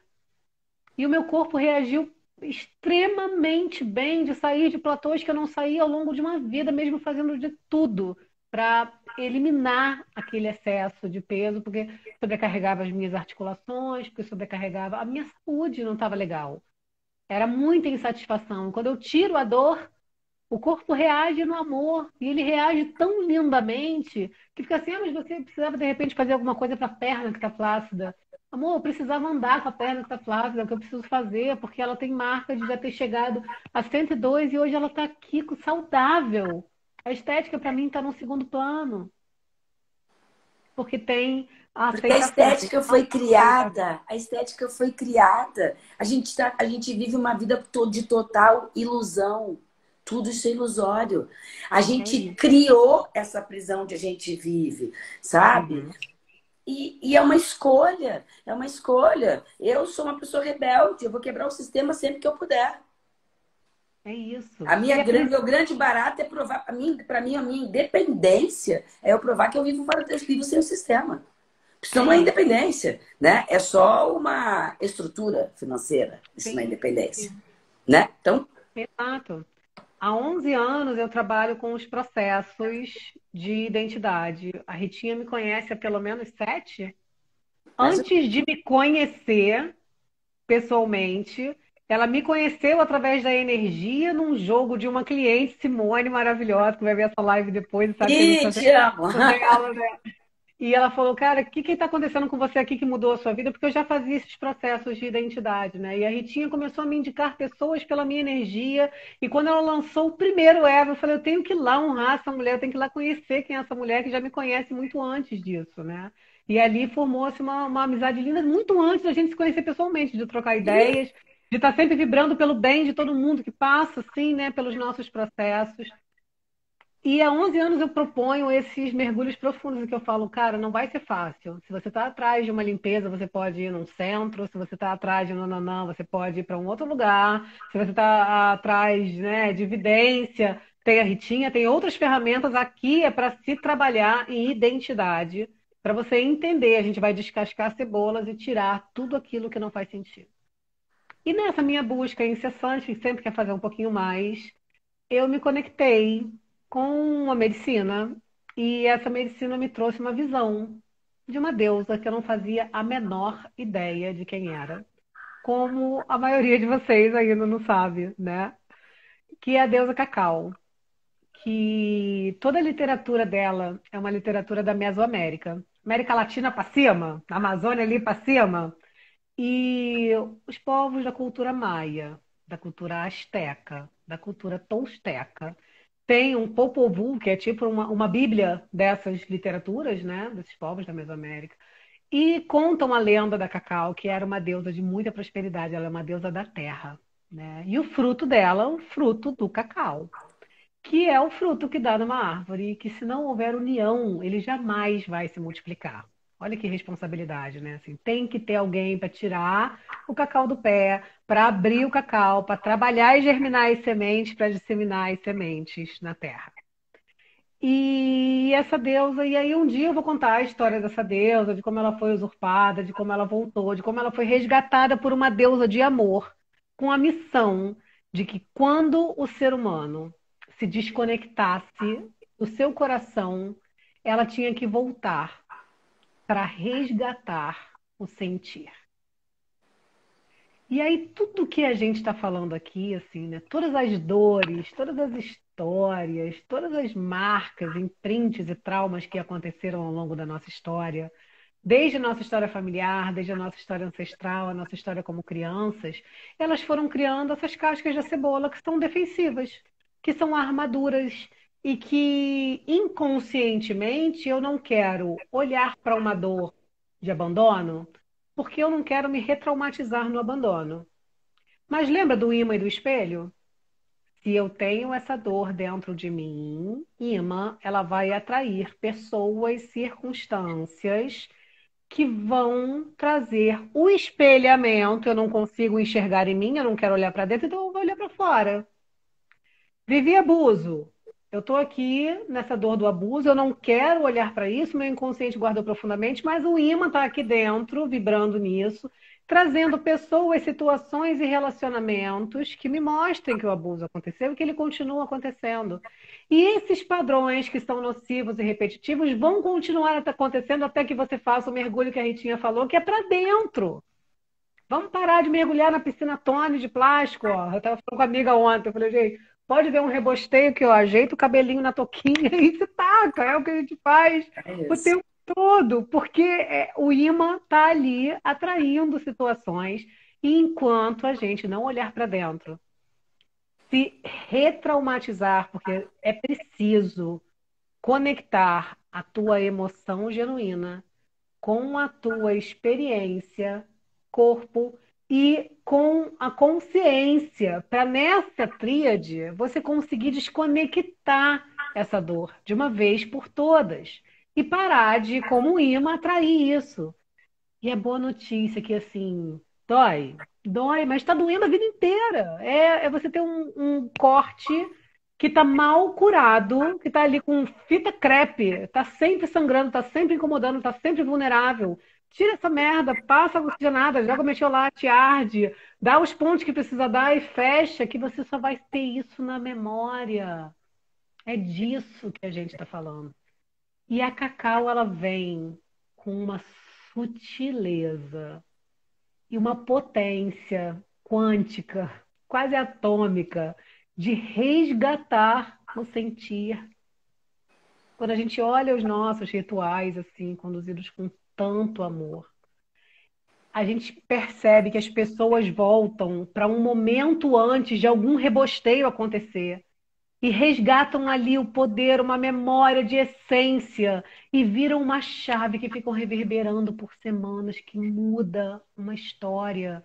E o meu corpo reagiu extremamente bem de sair de platôs que eu não saía ao longo de uma vida, mesmo fazendo de tudo para eliminar aquele excesso de peso, porque sobrecarregava as minhas articulações, porque sobrecarregava a minha saúde, não estava legal. Era muita insatisfação. Quando eu tiro a dor, o corpo reage no amor, e ele reage tão lindamente que fica assim, ah, mas você precisava de repente fazer alguma coisa para a perna que está flácida. Amor, eu precisava andar com a perna que está flácida, é o que eu preciso fazer, porque ela tem marca de já ter chegado a 102 e hoje ela está aqui saudável. A estética para mim está no segundo plano, porque tem a Porque a aceitação. estética foi criada, a estética foi criada. A gente vive uma vida de total ilusão. Tudo isso é ilusório. A É gente isso. criou essa prisão onde a gente vive, sabe? Uhum. E é uma escolha, é uma escolha. Eu sou uma pessoa rebelde, eu vou quebrar o sistema sempre que eu puder. É isso. Meu grande barato é provar para mim, a minha independência é eu provar que eu vivo sem o sistema. Isso É não é isso. independência, né? É só uma estrutura financeira. Isso não é Sim, independência, sim. né? Então, Exato. Há 11 anos eu trabalho com os processos de identidade. A Ritinha me conhece há pelo menos 7. mas Antes de me conhecer pessoalmente, ela me conheceu através da energia num jogo de uma cliente, Simone, maravilhosa, que vai ver essa live depois e sabe que a gente está te sempre amo. falando dela, né? E ela falou, cara, o que está acontecendo com você aqui que mudou a sua vida? Porque eu já fazia esses processos de identidade, né? E a Ritinha começou a me indicar pessoas pela minha energia. E quando ela lançou o primeiro Eva, eu falei, eu tenho que ir lá honrar essa mulher, eu tenho que ir lá conhecer quem é essa mulher que já me conhece muito antes disso, né? E ali formou-se uma amizade linda, muito antes da gente se conhecer pessoalmente, de trocar ideias, de estar sempre vibrando pelo bem de todo mundo que passa, assim, né, pelos nossos processos. E há 11 anos eu proponho esses mergulhos profundos que eu falo, cara, não vai ser fácil. Se você está atrás de uma limpeza, você pode ir num centro. Se você está atrás de um nananã, você pode ir para um outro lugar. Se você está atrás, né, de evidência, tem a Ritinha, tem outras ferramentas. Aqui é para se trabalhar em identidade. para você entender. A gente vai descascar cebolas e tirar tudo aquilo que não faz sentido. E nessa minha busca incessante, que sempre quer fazer um pouquinho mais, eu me conectei com a medicina e essa medicina me trouxe uma visão de uma deusa que eu não fazia a menor ideia de quem era, como a maioria de vocês ainda não sabe, né? Que é a deusa Cacau, que toda a literatura dela é uma literatura da Mesoamérica. América Latina para cima, Amazônia ali para cima, e os povos da cultura maia, da cultura asteca, da cultura tolteca, tem um Popol Vuh, que é tipo uma bíblia dessas literaturas, né, desses povos da Mesoamérica. E contam a lenda da Cacau, que era uma deusa de muita prosperidade, ela é uma deusa da terra, né? E o fruto dela, o fruto do cacau, que é o fruto que dá numa árvore, e que se não houver união, ele jamais vai se multiplicar. Olha que responsabilidade, né? Assim, tem que ter alguém para tirar o cacau do pé, para abrir o cacau, para trabalhar e germinar as sementes, para disseminar as sementes na terra. E essa deusa, e aí um dia eu vou contar a história dessa deusa, de como ela foi usurpada, de como ela voltou, de como ela foi resgatada por uma deusa de amor, com a missão de que quando o ser humano se desconectasse do seu coração, ela tinha que voltar para resgatar o sentir. E aí, tudo que a gente está falando aqui, assim, né? Todas as dores, todas as histórias, todas as marcas, imprints e traumas que aconteceram ao longo da nossa história, desde a nossa história familiar, desde a nossa história ancestral, a nossa história como crianças, elas foram criando essas cascas de cebola que são defensivas, que são armaduras e que inconscientemente eu não quero olhar para uma dor de abandono porque eu não quero me retraumatizar no abandono. Mas lembra do imã e do espelho? Se eu tenho essa dor dentro de mim, imã, ela vai atrair pessoas, circunstâncias que vão trazer o espelhamento. Eu não consigo enxergar em mim, eu não quero olhar para dentro, então eu vou olhar para fora. Vivi abuso. Eu estou aqui nessa dor do abuso, eu não quero olhar para isso, meu inconsciente guardou profundamente, mas o imã está aqui dentro, vibrando nisso, trazendo pessoas, situações e relacionamentos que me mostrem que o abuso aconteceu e que ele continua acontecendo. E esses padrões que são nocivos e repetitivos vão continuar acontecendo até que você faça o mergulho que a Ritinha falou, que é para dentro. Vamos parar de mergulhar na piscina Tony de plástico, ó. Eu estava falando com a amiga ontem, eu falei, gente, pode ver um rebosteio que eu ajeito o cabelinho na touquinha e se taca, é o que a gente faz É o isso. tempo todo, porque o imã está ali atraindo situações, e enquanto a gente não olhar para dentro, se retraumatizar, porque é preciso conectar a tua emoção genuína com a tua experiência, corpo e com a consciência, para nessa tríade você conseguir desconectar essa dor de uma vez por todas e parar de, como imã, atrair isso. E é boa notícia que, assim, dói, dói, mas está doendo a vida inteira. É você ter um corte que está mal curado, que está ali com fita crepe, está sempre sangrando, está sempre incomodando, está sempre vulnerável. Tira essa merda, passa água oxigenada, joga metiolate, arde, dá os pontos que precisa dar e fecha, que você só vai ter isso na memória. É disso que a gente está falando. E a Cacau, ela vem com uma sutileza e uma potência quântica, quase atômica, de resgatar o sentir. Quando a gente olha os nossos rituais, assim, conduzidos com tanto amor, a gente percebe que as pessoas voltam para um momento antes de algum rebosteio acontecer e resgatam ali o poder, uma memória de essência e viram uma chave que ficam reverberando por semanas, que muda uma história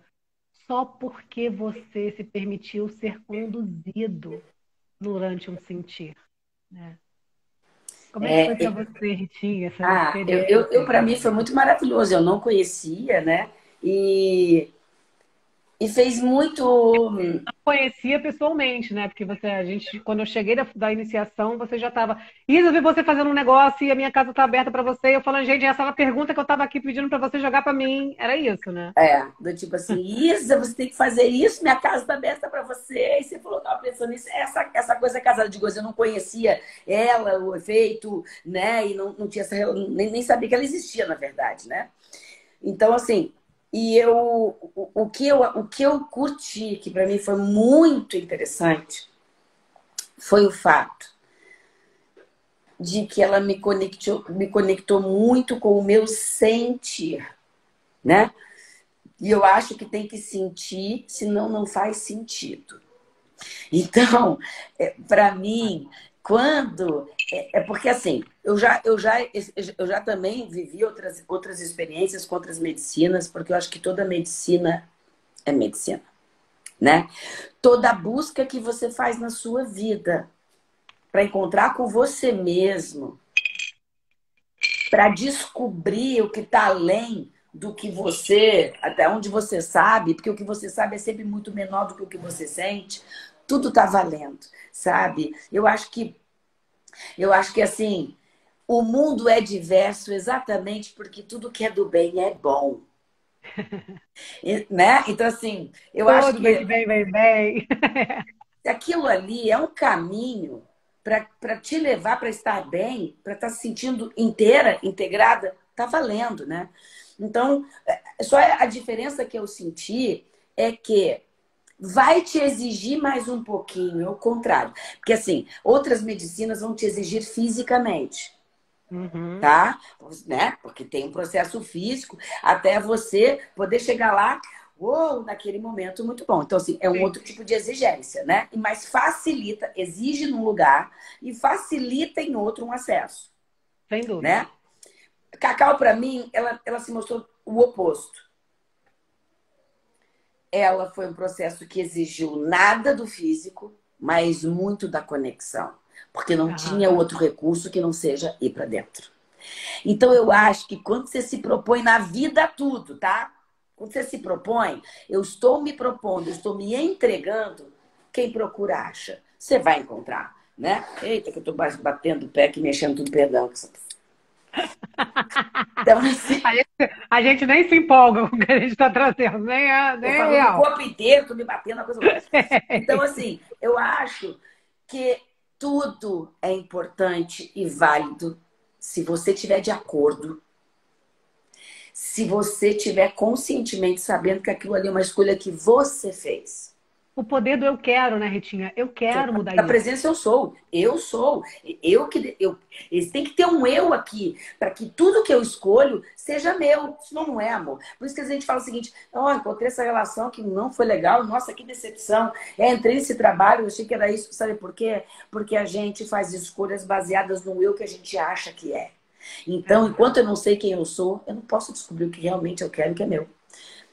só porque você se permitiu ser conduzido durante um sentir, né? Como é que foi para É, você, Ritinha, essa ah, experiência para aí? mim foi muito maravilhoso. Eu não conhecia, né? E E fez muito. Conhecia pessoalmente, né? Porque a gente, quando eu cheguei da iniciação, você já estava. Isa, eu vi você fazendo um negócio e a minha casa está aberta para você. Eu falando, gente, essa era a pergunta que eu estava aqui pedindo para você jogar para mim. Era isso, né? Do tipo assim, Isa, você tem que fazer isso, minha casa está aberta para você. E você falou, estava pensando nisso. Essa coisa casada de gozo, eu não conhecia ela, o efeito, né? E não tinha essa. Nem sabia que ela existia, na verdade, né? Então, assim, o que eu curti, que para mim foi muito interessante, foi o fato de que ela me conectou muito com o meu sentir, né? E eu acho que tem que sentir, senão não faz sentido. Então, para mim, quando. É porque assim, eu já também vivi outras experiências com outras medicinas, porque eu acho que toda medicina é medicina, né? Toda busca que você faz na sua vida para encontrar com você mesmo, para descobrir o que está além do que você, até onde você sabe, porque o que você sabe é sempre muito menor do que o que você sente, tudo está valendo, sabe? Eu acho que assim, o mundo é diverso exatamente porque tudo que é do bem é bom, né? Então assim, eu acho Todo que bem, bem, bem, bem. aquilo ali é um caminho para te levar para estar bem, para estar se sentindo inteira, integrada, tá valendo, né? Então, só a diferença que eu senti é que vai te exigir mais um pouquinho, é o contrário. Porque, assim, outras medicinas vão te exigir fisicamente, Uhum. tá? Né? Porque tem um processo físico até você poder chegar lá, uou, naquele momento muito bom. Então, assim, é um Sim, outro tipo de exigência, né? Mas facilita, exige num lugar e facilita em outro um acesso, sem dúvida. né? Cacau, para mim, ela se mostrou o oposto. Ela foi um processo que exigiu nada do físico, mas muito da conexão. Porque não tinha Ah, outro recurso que não seja ir para dentro. Então, eu acho que quando você se propõe na vida tudo, tá? Quando você se propõe, eu estou me propondo, eu estou me entregando, quem procura acha. Você vai encontrar, né? Eita, que eu estou batendo o pé aqui, mexendo tudo, perdão. Então, assim, a gente nem se empolga com o que a gente está trazendo, eu nem é falo no real. corpo inteiro, estou me batendo, uma coisa louca. Então, assim, eu acho que tudo é importante e válido se você estiver de acordo, se você estiver conscientemente sabendo que aquilo ali é uma escolha que você fez. O poder do eu quero, né, Ritinha? Eu quero mudar A isso. presença eu sou, eles tem que ter um eu aqui, para que tudo que eu escolho seja meu, senão não é, amor. Por isso que a gente fala o seguinte, oh, encontrei essa relação que não foi legal, nossa, que decepção, entrei nesse trabalho, eu achei que era isso, sabe por quê? Porque a gente faz escolhas baseadas no eu que a gente acha que é. Então, Exato. enquanto eu não sei quem eu sou, eu não posso descobrir o que realmente eu quero, que é meu.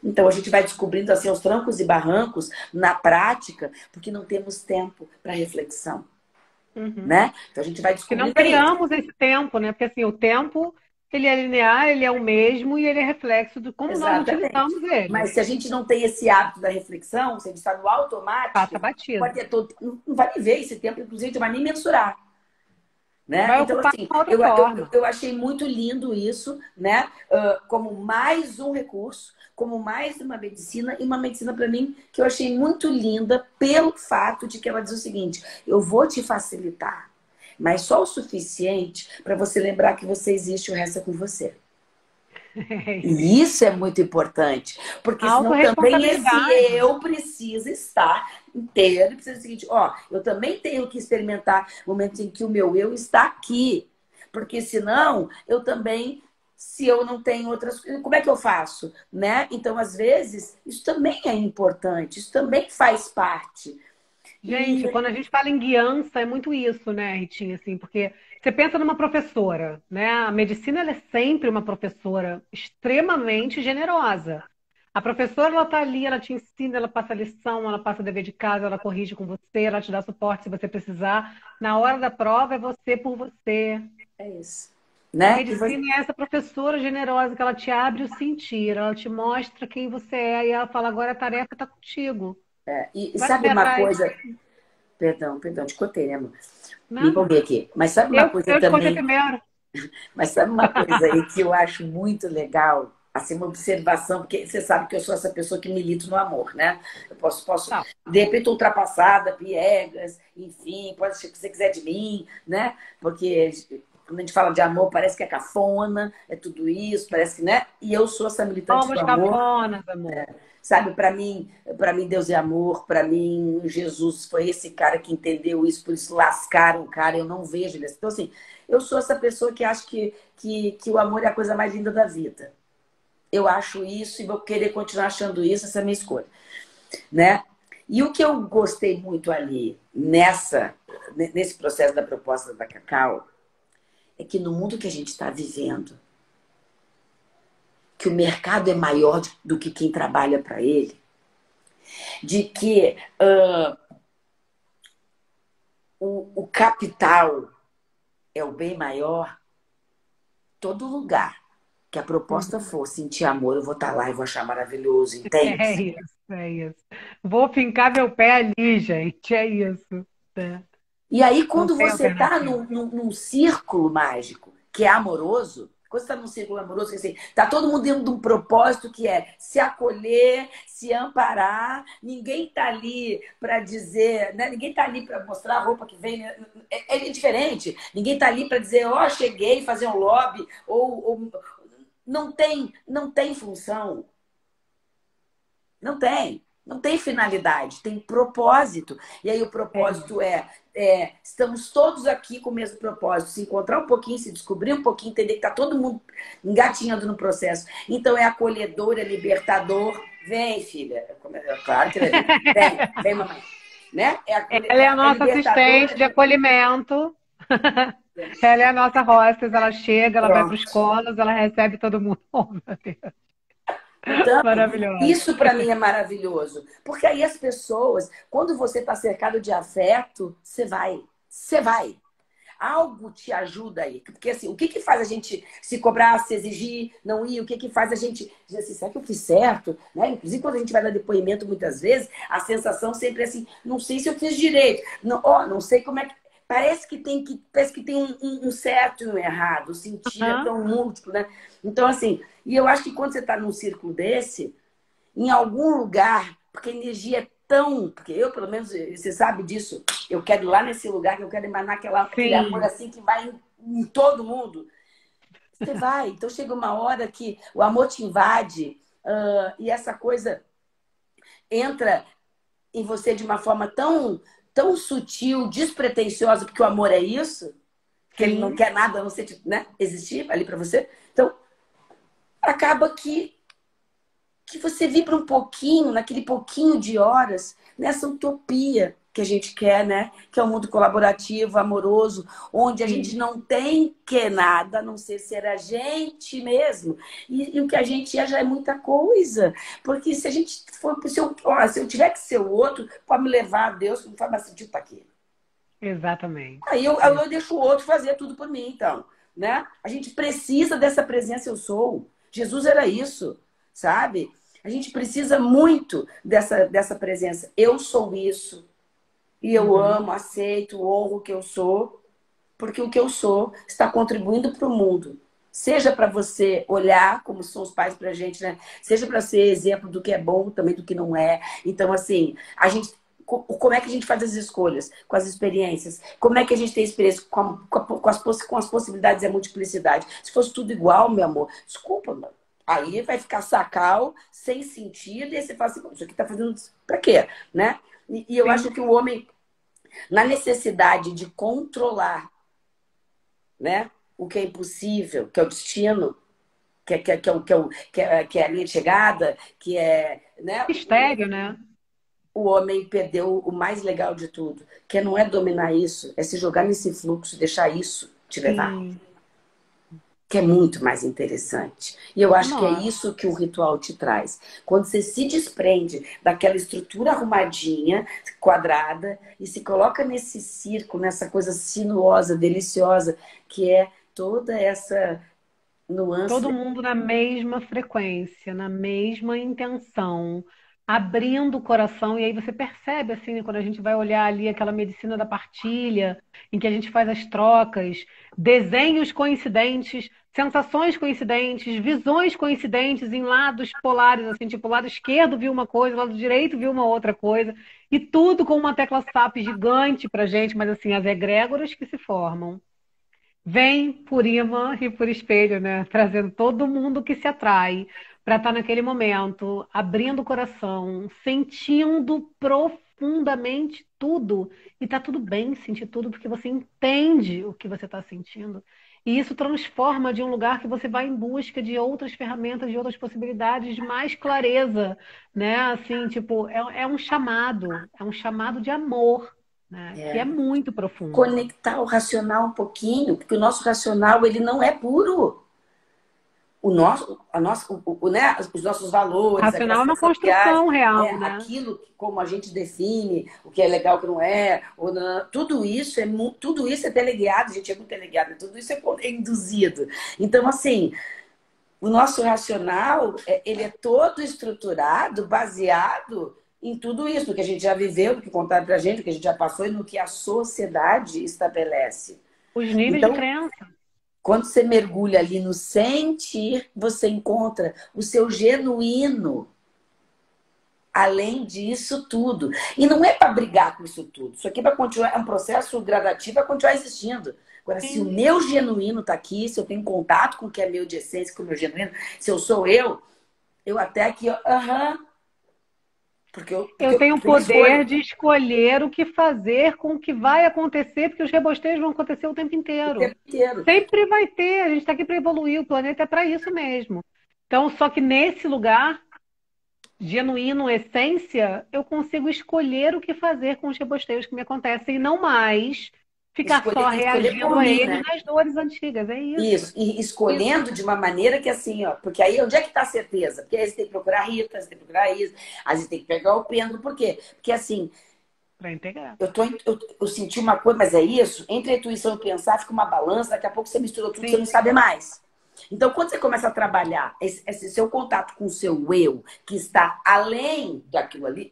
Então a gente vai descobrindo assim aos trancos e barrancos na prática, porque não temos tempo para reflexão, Uhum. né? Então a gente vai Que não descobrindo aí. criamos esse tempo, né? Porque assim, o tempo, ele é linear, ele é o mesmo e ele é reflexo de como nós Exatamente. utilizamos ele. Mas se a gente não tem esse hábito da reflexão, se a gente está no Passa automático, pode batido. ter todo, não vai viver esse tempo, inclusive, não vai nem mensurar. Né? Vai Então, ocupar assim, uma outra eu forma. achei muito lindo isso, né? Como mais um recurso, como mais uma medicina, e uma medicina para mim que eu achei muito linda pelo fato de que ela diz o seguinte: eu vou te facilitar, mas só o suficiente para você lembrar que você existe e o resto é com você. E isso é muito importante, porque A senão também esse autorresponsabilidade. eu precisa estar inteiro e precisa do seguinte, ó, eu também tenho que experimentar momentos em que o meu eu está aqui, porque senão eu também, se eu não tenho outras coisas, como é que eu faço, né? Então, às vezes, isso também é importante, isso também faz parte. Gente, E quando a gente fala em guiança, é muito isso, né, Ritinha, assim, porque você pensa numa professora, né? A medicina, ela é sempre uma professora extremamente generosa. A professora, ela tá ali, ela te ensina, ela passa lição, ela passa dever de casa, ela corrige com você, ela te dá suporte se você precisar. Na hora da prova, é você por você. é isso. A né? medicina é essa professora generosa que ela te abre o sentir, ela te mostra quem você é e ela fala, agora a tarefa está contigo. E Vai sabe correr uma atrás. coisa? Perdão, te cortei, né, amor? Me Nada. empolguei aqui. Mas sabe uma coisa Eu te contei também? primeiro. Mas sabe uma coisa aí que eu acho muito legal? Assim, uma observação, porque você sabe que eu sou essa pessoa que milito no amor, né? Eu posso Tá. de repente, ultrapassada, piegas, enfim, pode ser o que você quiser de mim, né? Porque quando a gente fala de amor, parece que é cafona, é tudo isso, parece que, né? E eu sou essa militante do Somos amor. cafonas, amor. Sabe, para mim Deus é amor, para mim Jesus foi esse cara que entendeu isso, por isso lascaram o cara, eu não vejo ele assim. Então, assim, eu sou essa pessoa que acha que o amor é a coisa mais linda da vida. Eu acho isso e vou querer continuar achando isso, essa é a minha escolha, né? E o que eu gostei muito ali nesse processo da proposta da Cacau é que no mundo que a gente está vivendo, que o mercado é maior do que quem trabalha para ele, de que o capital é o bem maior, todo lugar que a proposta Uhum. for sentir amor, eu vou estar lá e vou achar maravilhoso, É entende? isso, é isso. Vou fincar meu pé ali, gente. É isso. Né? E aí, Não quando tem você está alternativa. num círculo mágico que é amoroso, quando você está num círculo amoroso, que assim, tá todo mundo dentro de um propósito que é se acolher, se amparar, ninguém está ali para dizer, né? Ninguém está ali para mostrar a roupa que vem, né? É diferente. Ninguém está ali para dizer, ó, cheguei, fazer um lobby, ou não tem função. Não tem. Não tem finalidade, tem propósito. E aí o É propósito isso. estamos todos aqui com o mesmo propósito, se encontrar um pouquinho, se descobrir um pouquinho, entender que está todo mundo engatinhando no processo. Então é acolhedor, é libertador. Vem, filha. Claro que ele vem, vem, mamãe. Né? Ela é a É nossa libertador. assistente de acolhimento. Ela é a nossa hostess. Ela chega, ela vai para os Pronto. colos, ela recebe todo mundo. Oh, meu Deus. Então, Maravilhosa. isso para mim é maravilhoso. Porque aí as pessoas, quando você está cercado de afeto, você vai. Você vai. Algo te ajuda aí. Porque assim, o que que faz a gente se cobrar, se exigir, não ir? O que que faz a gente dizer assim, será que eu fiz certo? Né? Inclusive, quando a gente vai dar depoimento, muitas vezes, a sensação sempre é assim, não sei se eu fiz direito. Não, ó, não sei como é que. Parece que tem um certo e um errado. O sentir é Hã? tão múltiplo, né? Então, assim, e eu acho que quando você está num círculo desse, em algum lugar, porque a energia é tão. Porque eu, pelo menos, você sabe disso, eu quero ir lá nesse lugar, que eu quero emanar aquele amor Sim. assim que vai em todo mundo. Você vai. Então chega uma hora que o amor te invade, e essa coisa entra em você de uma forma tão sutil, despretensiosa, porque o amor é isso, que ele não Sim. quer nada a não ser, né, existir ali para você. Então, acaba que você vibra um pouquinho, naquele pouquinho de horas, nessa utopia que a gente quer, né? Que é um mundo colaborativo, amoroso, onde a gente Sim. não tem que nada, a não ser a gente mesmo. E o que a gente é já é muita coisa. Porque se a gente for pro seu. Ó, se eu tiver que ser o outro, pode me levar a Deus, não faz mais sentido estar aqui. Exatamente. Aí eu deixo o outro fazer tudo por mim, então. Né? A gente precisa dessa presença eu sou. Jesus era isso, sabe? A gente precisa muito dessa presença. Eu sou isso. E eu Uhum. amo, aceito, honro o que eu sou, porque o que eu sou está contribuindo para o mundo. Seja para você olhar como são os pais para a gente, né? Seja para ser exemplo do que é bom, também do que não é. Então, assim, como é que a gente faz as escolhas? Com as experiências. Como é que a gente tem experiência com as possibilidades e a multiplicidade? Se fosse tudo igual, meu amor, desculpa, mano. Aí vai ficar sacal, sem sentido, e aí você fala assim, isso aqui tá fazendo para quê? Né? E eu acho Sim. que o homem, na necessidade de controlar, né, o que é impossível, que é o destino, que é a linha de chegada, que é, né, Mistério, né? o homem perdeu o mais legal de tudo, que não é dominar isso, é se jogar nesse fluxo, deixar isso te levar, Sim. que é muito mais interessante. E eu acho que é Nossa. isso que o ritual te traz. Quando você se desprende daquela estrutura arrumadinha, quadrada, e se coloca nesse círculo, nessa coisa sinuosa, deliciosa, que é toda essa nuance. Todo mundo na mesma frequência, na mesma intenção, abrindo o coração, e aí você percebe, assim, né, quando a gente vai olhar ali aquela medicina da partilha, em que a gente faz as trocas, desenhos coincidentes, sensações coincidentes, visões coincidentes em lados polares, assim, tipo, o lado esquerdo viu uma coisa, o lado direito viu uma outra coisa, e tudo com uma tecla SAP gigante pra gente, mas assim, as egrégoras que se formam. Vem por imã e por espelho, né? Trazendo todo mundo que se atrai para estar naquele momento, abrindo o coração, sentindo profundamente tudo. E tá tudo bem sentir tudo, porque você entende o que você está sentindo. E isso transforma de um lugar que você vai em busca de outras ferramentas, de outras possibilidades, de mais clareza, né? Assim, tipo, é um chamado de amor, né? Que é muito profundo. Conectar o racional um pouquinho, porque o nosso racional ele não é puro. Né, os nossos valores, a Racional é classe uma sociais, construção né, real, né? aquilo que, como a gente define, o que é legal, o que não é, ou não, tudo isso é teleguiado, a gente é muito teleguiado, tudo isso é induzido. Então, assim, o nosso racional, ele é todo estruturado, baseado em tudo isso, no que a gente já viveu, no que contaram pra gente, no que a gente já passou e no que a sociedade estabelece. Os níveis de Então, crença. quando você mergulha ali no sentir, você encontra o seu genuíno, além disso tudo. E não é para brigar com isso tudo. Isso aqui vai continuar, é um processo gradativo, vai continuar existindo. Agora, se o Sim. meu genuíno está aqui, se eu tenho contato com o que é meu de essência, com o meu genuíno, se eu sou eu até aqui, ó, porque Eu tenho o eu tenho escolha poder de escolher o que fazer com o que vai acontecer, porque os rebosteios vão acontecer o tempo o inteiro. tempo inteiro. Sempre vai ter, a gente está aqui para evoluir, o planeta é para isso mesmo. Então, só que nesse lugar, genuíno, essência, eu consigo escolher o que fazer com os rebosteios que me acontecem e não mais ficar só Escolher reagindo por a mim, eles né? nas dores antigas. É isso. Isso, e Isso. escolhendo de uma maneira que assim, ó, porque aí onde é que tá a certeza? Porque aí você tem que procurar a Rita, você tem que procurar isso, aí você tem que pegar o pêndulo, por quê? Porque assim, Para integrar. eu senti uma coisa, mas é isso, entre a intuição e o pensar fica uma balança, daqui a pouco você misturou tudo, você Sim. não sabe mais. Então, quando você começa a trabalhar esse seu contato com o seu eu, que está além daquilo ali,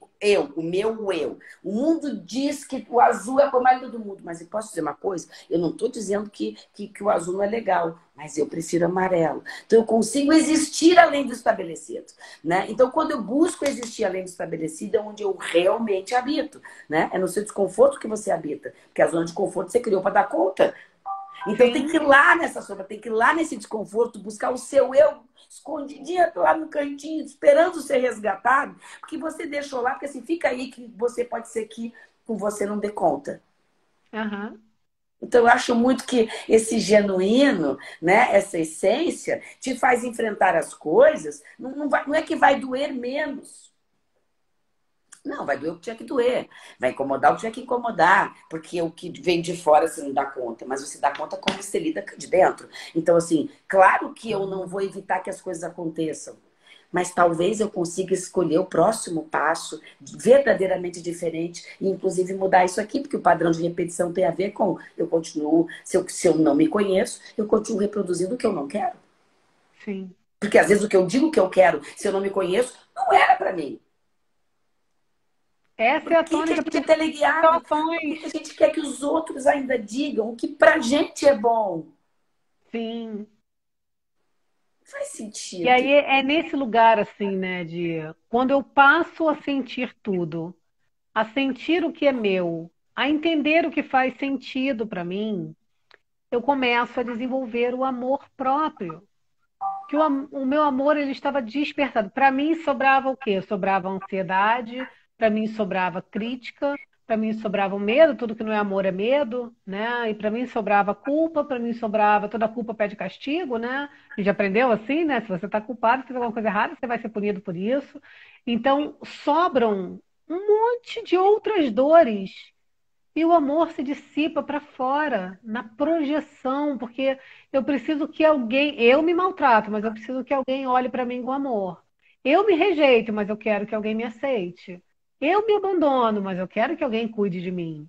o meu eu. O mundo diz que o azul é a cor mais linda do mundo. Mas eu posso dizer uma coisa? Eu não estou dizendo que o azul não é legal, mas eu prefiro amarelo. Então, eu consigo existir além do estabelecido. Né? Então, quando eu busco existir além do estabelecido, é onde eu realmente habito. Né? É no seu desconforto que você habita. Porque a zona de conforto você criou para dar conta. Então tem que Sim. ir lá nessa sombra, tem que ir lá nesse desconforto, buscar o seu eu escondidinho lá no cantinho, esperando ser resgatado, porque você deixou lá, porque assim, fica aí que você pode ser que com você não dê conta. Aham. Então eu acho muito que esse genuíno, né, essa essência, te faz enfrentar as coisas, não é que vai doer menos. Não, vai doer o que tinha que doer. Vai incomodar o que tinha que incomodar. Porque o que vem de fora você não dá conta. Mas você dá conta como você lida de dentro. Então, assim, claro que eu não vou evitar que as coisas aconteçam. Mas talvez eu consiga escolher o próximo passo verdadeiramente diferente. E, inclusive, mudar isso aqui. Porque o padrão de repetição tem a ver com eu continuo... Se eu não me conheço, eu continuo reproduzindo o que eu não quero. Sim. Porque, às vezes, o que eu digo que eu quero, se eu não me conheço, não era para mim. Essa Por é a que que a tônica, gente porque é são teleguiado? Por que situações. que a gente quer que os outros ainda digam o que pra gente é bom? Sim. Não faz E sentido. aí é nesse lugar, assim, né, de quando eu passo a sentir tudo, a sentir o que é meu, a entender o que faz sentido para mim, eu começo a desenvolver o amor próprio. Que o meu amor ele estava despertado. Para mim sobrava o quê? Sobrava ansiedade, para mim sobrava crítica, para mim sobrava o medo, tudo que não é amor é medo, né? E para mim sobrava culpa, para mim sobrava toda culpa pede castigo, né? A gente aprendeu assim, né? Se você está culpado, fez alguma coisa errada, você vai ser punido por isso. Então sobram um monte de outras dores e o amor se dissipa para fora, na projeção, porque eu preciso que alguém, eu me maltrato, mas eu preciso que alguém olhe para mim com amor. Eu me rejeito, mas eu quero que alguém me aceite. Eu me abandono, mas eu quero que alguém cuide de mim.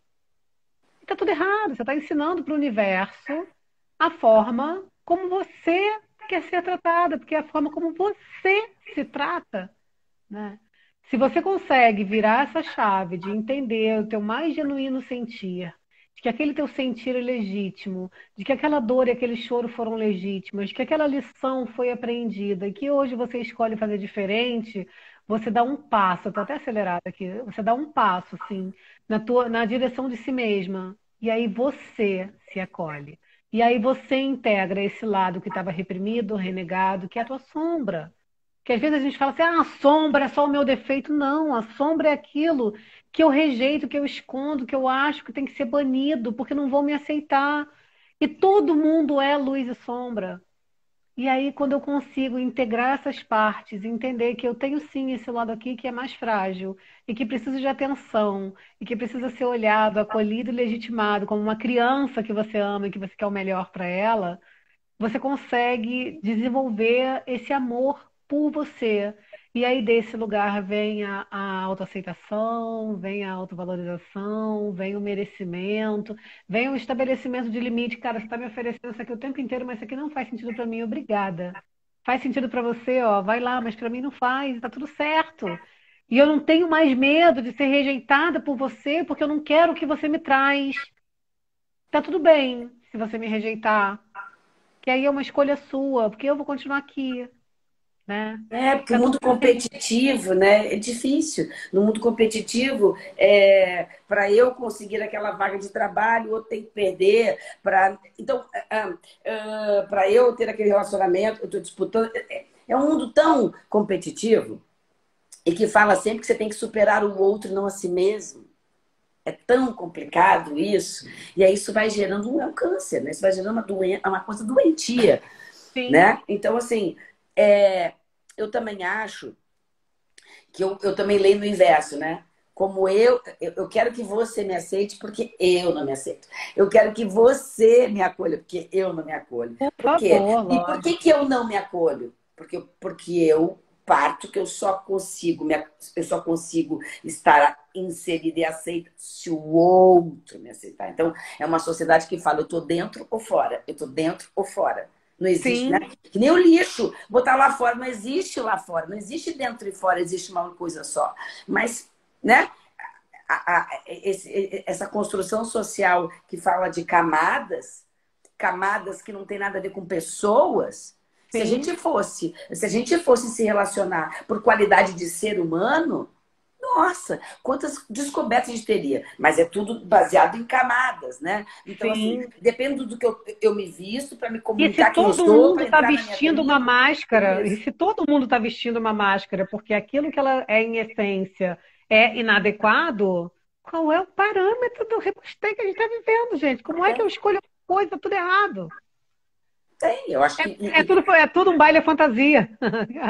E tá tudo errado, você está ensinando para o universo a forma como você quer ser tratada, porque é a forma como você se trata, né? Se você consegue virar essa chave de entender o teu mais genuíno sentir, de que aquele teu sentir é legítimo, de que aquela dor e aquele choro foram legítimos, de que aquela lição foi aprendida e que hoje você escolhe fazer diferente, você dá um passo, eu tô até acelerada aqui, você dá um passo, assim, na direção de si mesma. E aí você se acolhe. E aí você integra esse lado que estava reprimido, renegado, que é a tua sombra. Que às vezes a gente fala assim, ah, a sombra é só o meu defeito. Não, a sombra é aquilo que eu rejeito, que eu escondo, que eu acho que tem que ser banido, porque não vão me aceitar. E todo mundo é luz e sombra. E aí, quando eu consigo integrar essas partes, entender que eu tenho sim esse lado aqui que é mais frágil, e que precisa de atenção, e que precisa ser olhado, acolhido e legitimado, como uma criança que você ama e que você quer o melhor para ela, você consegue desenvolver esse amor por você. E aí desse lugar vem a autoaceitação, vem a autovalorização, vem o merecimento, vem o estabelecimento de limite. Cara, você está me oferecendo isso aqui o tempo inteiro, mas isso aqui não faz sentido para mim, obrigada. Faz sentido para você, ó, vai lá, mas para mim não faz, tá tudo certo. E eu não tenho mais medo de ser rejeitada por você, porque eu não quero o que você me traz. Tá tudo bem se você me rejeitar. Que aí é uma escolha sua, porque eu vou continuar aqui, né? É, porque o Tá tudo mundo bem. competitivo, né, é difícil. No mundo competitivo, para eu conseguir aquela vaga de trabalho, eu tenho que perder. Então, para eu ter aquele relacionamento, eu estou disputando. É um mundo tão competitivo e que fala sempre que você tem que superar o outro, não a si mesmo. É tão complicado isso. E aí isso vai gerando um câncer, né? Isso vai gerando uma coisa doentia, Sim, né? Então, assim, eu também acho que eu também leio no inverso, né? Como eu quero que você me aceite porque eu não me aceito. Eu quero que você me acolha porque eu não me acolho. por Por quê? favor, E por que lógico. que eu não me acolho? Porque eu parto que eu só consigo estar inserida e aceita se o outro me aceitar. Então, é uma sociedade que fala, eu tô dentro ou fora, eu tô dentro ou fora. Não existe, né? Sim, Que nem o lixo. Botar lá fora, não existe lá fora. Não existe dentro e fora, existe uma coisa só. Mas, né? Essa construção social que fala de camadas, camadas que não tem nada a ver com pessoas, sim. se a gente fosse se relacionar por qualidade de ser humano, nossa, quantas descobertas a gente teria. Mas é tudo baseado em camadas, né? Então, assim, Sim. depende do que eu me visto para me E se comunicar quem eu todo sou, mundo para está entrar na minha vestindo uma tribo. máscara, e Isso. se todo mundo está vestindo uma máscara porque aquilo que ela é em essência é inadequado, qual é o parâmetro do rebustei que a gente está vivendo, gente? Como é que eu escolho uma coisa tudo errado? Tem, eu acho que. É tudo um baile à fantasia.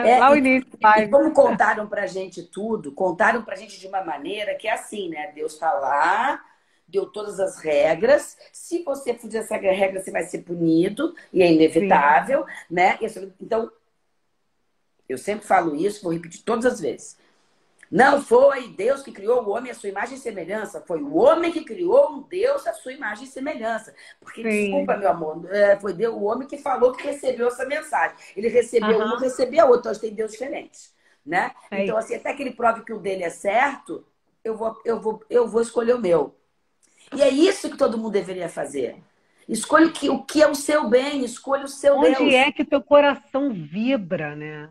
É, Lá o e, início do e baile. como contaram pra gente tudo, contaram pra gente de uma maneira que é assim, né? Deus tá lá, deu todas as regras. Se você fizer essa regra, você vai ser punido, e é Sim, inevitável, né? Então, eu sempre falo isso, vou repetir todas as vezes. Não foi Deus que criou o homem à sua imagem e semelhança, foi o homem que criou um Deus à sua imagem e semelhança. Porque, desculpa, sim. meu amor, foi Deus, o homem que falou que recebeu essa mensagem. Ele recebeu um, eu Aham, recebi a outra, então a gente tem Deus diferentes, né? é Então, isso. assim, até que ele prove que o dele é certo, eu vou escolher o meu. E é isso que todo mundo deveria fazer. Escolha o que é o seu bem, escolha o seu Onde Deus. é que teu coração vibra, né?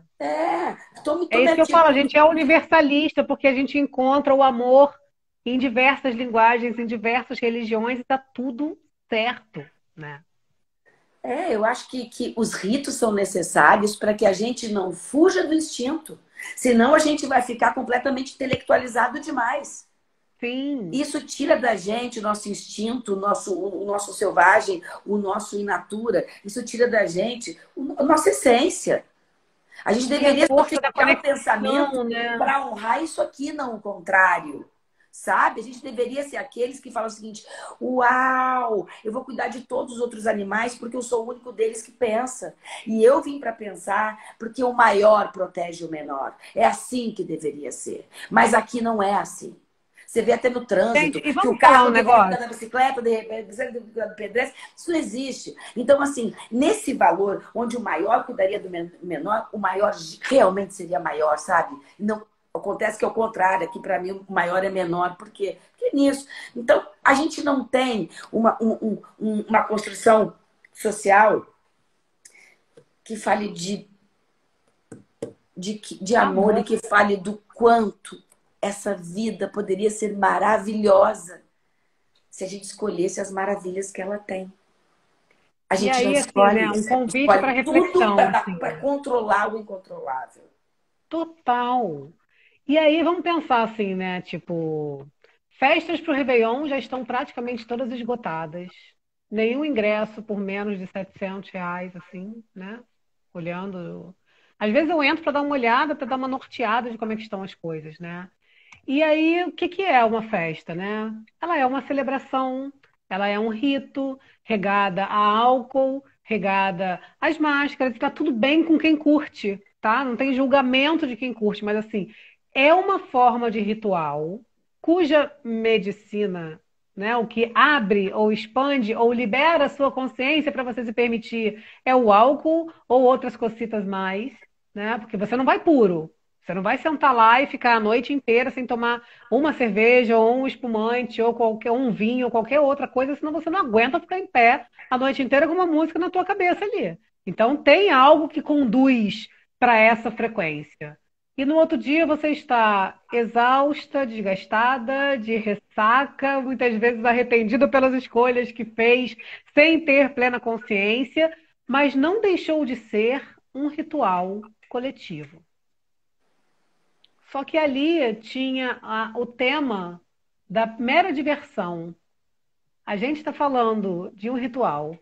Tome É isso que eu falo, a atitude. gente é universalista porque a gente encontra o amor em diversas linguagens, em diversas religiões e tá tudo certo, né? Eu acho que os ritos são necessários para que a gente não fuja do instinto. Senão a gente vai ficar completamente intelectualizado demais. Sim, Isso tira da gente o nosso instinto, o nosso selvagem, o nosso in natura. Isso tira da gente a nossa essência. A gente e a deveria força da sofisticar o pensamento conexão, né? para honrar isso aqui, não o contrário. Sabe? A gente deveria ser aqueles que falam o seguinte: uau, eu vou cuidar de todos os outros animais porque eu sou o único deles que pensa. E eu vim para pensar porque o maior protege o menor. É assim que deveria ser. Mas aqui não é assim. Você vê até no trânsito, Gente, e que o vamos falar um carro deveria cuidar negócio? da bicicleta, de repente precisa cuidar do pedestre. Isso não existe. Então, assim, nesse valor, onde o maior cuidaria do menor, o maior realmente seria maior, sabe? Não, acontece que é o contrário, aqui para mim o maior é menor. Por quê? Porque nisso. Então, a gente não tem uma construção social que fale de amor e Amor. que fale do quanto essa vida poderia ser maravilhosa se a gente escolhesse as maravilhas que ela tem. A E gente não aí, assim, escolhe né, um isso, a gente convite para escolhe tudo reflexão, assim, para controlar o incontrolável. total. E aí, vamos pensar assim, né, tipo, festas para o Réveillon já estão praticamente todas esgotadas. Nenhum ingresso por menos de R$ 700, assim, né, olhando. Às vezes eu entro para dar uma olhada, para dar uma norteada de como é que estão as coisas, né? E aí, o que que é uma festa, né? Ela é uma celebração, ela é um rito, regada a álcool, regada às máscaras, está tudo bem com quem curte, tá? Não tem julgamento de quem curte, mas assim, é uma forma de ritual cuja medicina, né, o que abre ou expande ou libera a sua consciência para você se permitir é o álcool ou outras cocitas mais, né? Porque você não vai puro. Você não vai sentar lá e ficar a noite inteira sem tomar uma cerveja, ou um espumante, ou qualquer um vinho, ou qualquer outra coisa, senão você não aguenta ficar em pé a noite inteira com uma música na tua cabeça ali. Então tem algo que conduz para essa frequência. E no outro dia você está exausta, desgastada, de ressaca, muitas vezes arrependida pelas escolhas que fez, sem ter plena consciência, mas não deixou de ser um ritual coletivo. Só que ali tinha o tema da mera diversão. A gente está falando de um ritual,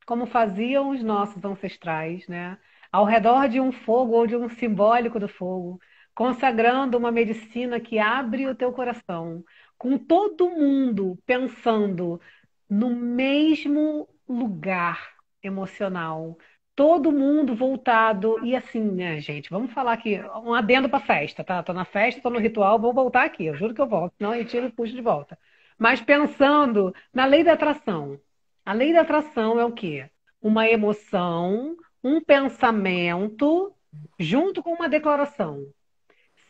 como faziam os nossos ancestrais, né? Ao redor de um fogo ou de um simbólico do fogo, consagrando uma medicina que abre o teu coração, com todo mundo pensando no mesmo lugar emocional, todo mundo voltado e assim, né, gente? Vamos falar aqui um adendo para festa, tá? Tô na festa, tô no ritual, vou voltar aqui. Eu juro que eu volto, senão eu tiro e puxo de volta. Mas pensando na lei da atração. A lei da atração é o quê? Uma emoção, um pensamento, junto com uma declaração.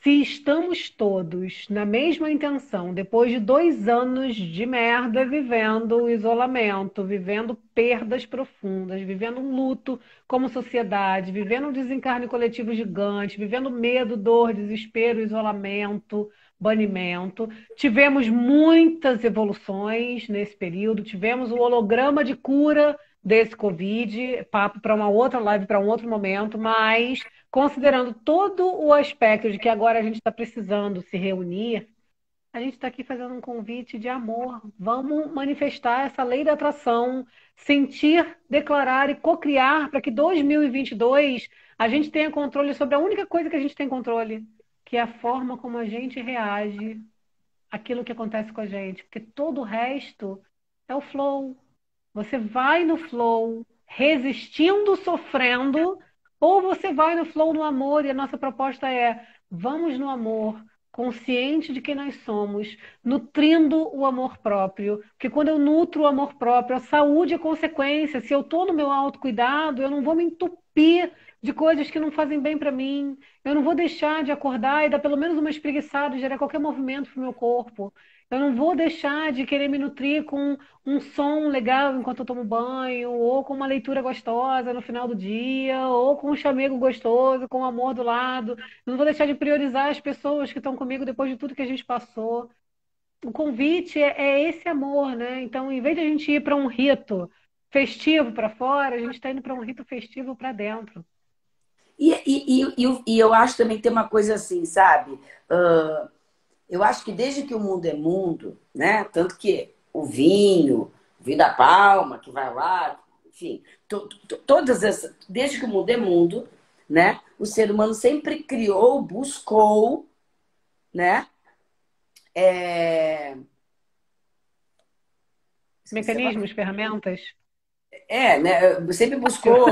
Se estamos todos na mesma intenção, depois de 2 anos de merda, vivendo o isolamento, vivendo perdas profundas, vivendo um luto como sociedade, vivendo um desencarne coletivo gigante, vivendo medo, dor, desespero, isolamento, banimento. Tivemos muitas evoluções nesse período, tivemos o holograma de cura desse Covid, papo para uma outra live, para um outro momento, mas considerando todo o aspecto de que agora a gente está precisando se reunir, a gente está aqui fazendo um convite de amor. Vamos manifestar essa lei da atração, sentir, declarar e cocriar para que 2022 a gente tenha controle sobre a única coisa que a gente tem controle, que é a forma como a gente reage àquilo que acontece com a gente, porque todo o resto é o flow. Você vai no flow, resistindo, sofrendo, ou você vai no flow no amor, e a nossa proposta é: vamos no amor, consciente de quem nós somos, nutrindo o amor próprio. Porque quando eu nutro o amor próprio, a saúde é consequência. Se eu estou no meu autocuidado, eu não vou me entupir de coisas que não fazem bem para mim. Eu não vou deixar de acordar e dar pelo menos uma espreguiçada, gerar qualquer movimento para o meu corpo. Eu não vou deixar de querer me nutrir com um som legal enquanto eu tomo banho, ou com uma leitura gostosa no final do dia, ou com um chamego gostoso, com o amor do lado. Não vou deixar de priorizar as pessoas que estão comigo depois de tudo que a gente passou. O convite é esse amor, né? Então, em vez de a gente ir para um rito festivo para fora, a gente está indo para um rito festivo para dentro. E eu acho também que tem uma coisa assim, sabe? Eu acho que desde que o mundo é mundo, né? Tanto que o vinho da palma, que vai lá, enfim, todas essas, desde que o mundo é mundo, né? O ser humano sempre criou, buscou, né? É, esqueci agora. Mecanismos, ferramentas. Né? Sempre buscou.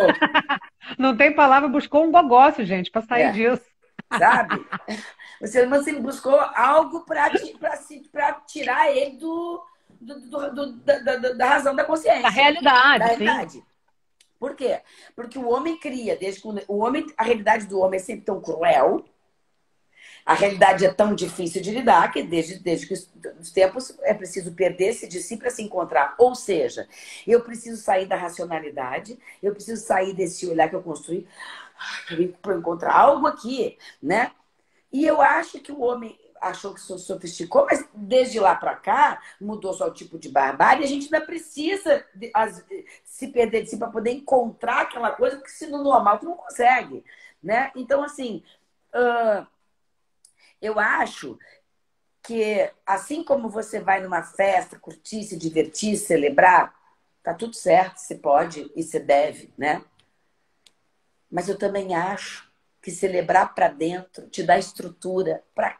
Não tem palavra, buscou um gogócio, gente, para sair É, disso. sabe? O ser humano sempre buscou algo para tirar ele da razão da Da consciência, da realidade, sim. realidade. Por quê? Porque o homem cria, desde quando o homem, a realidade do homem é sempre tão cruel, a realidade é tão difícil de lidar que desde que os tempos é preciso perder-se de si para se encontrar. Ou seja, eu preciso sair da racionalidade, eu preciso sair desse olhar que eu construí para encontrar algo aqui, né? E eu acho que o homem achou que se sofisticou, mas desde lá para cá mudou só o tipo de barbárie. A gente ainda precisa se perder de si para poder encontrar aquela coisa que se no normal tu não consegue, né? Então, assim, eu acho que assim como você vai numa festa, curtir, se divertir, celebrar, tá tudo certo, se pode e se deve, né? Mas eu também acho que celebrar para dentro te dá estrutura para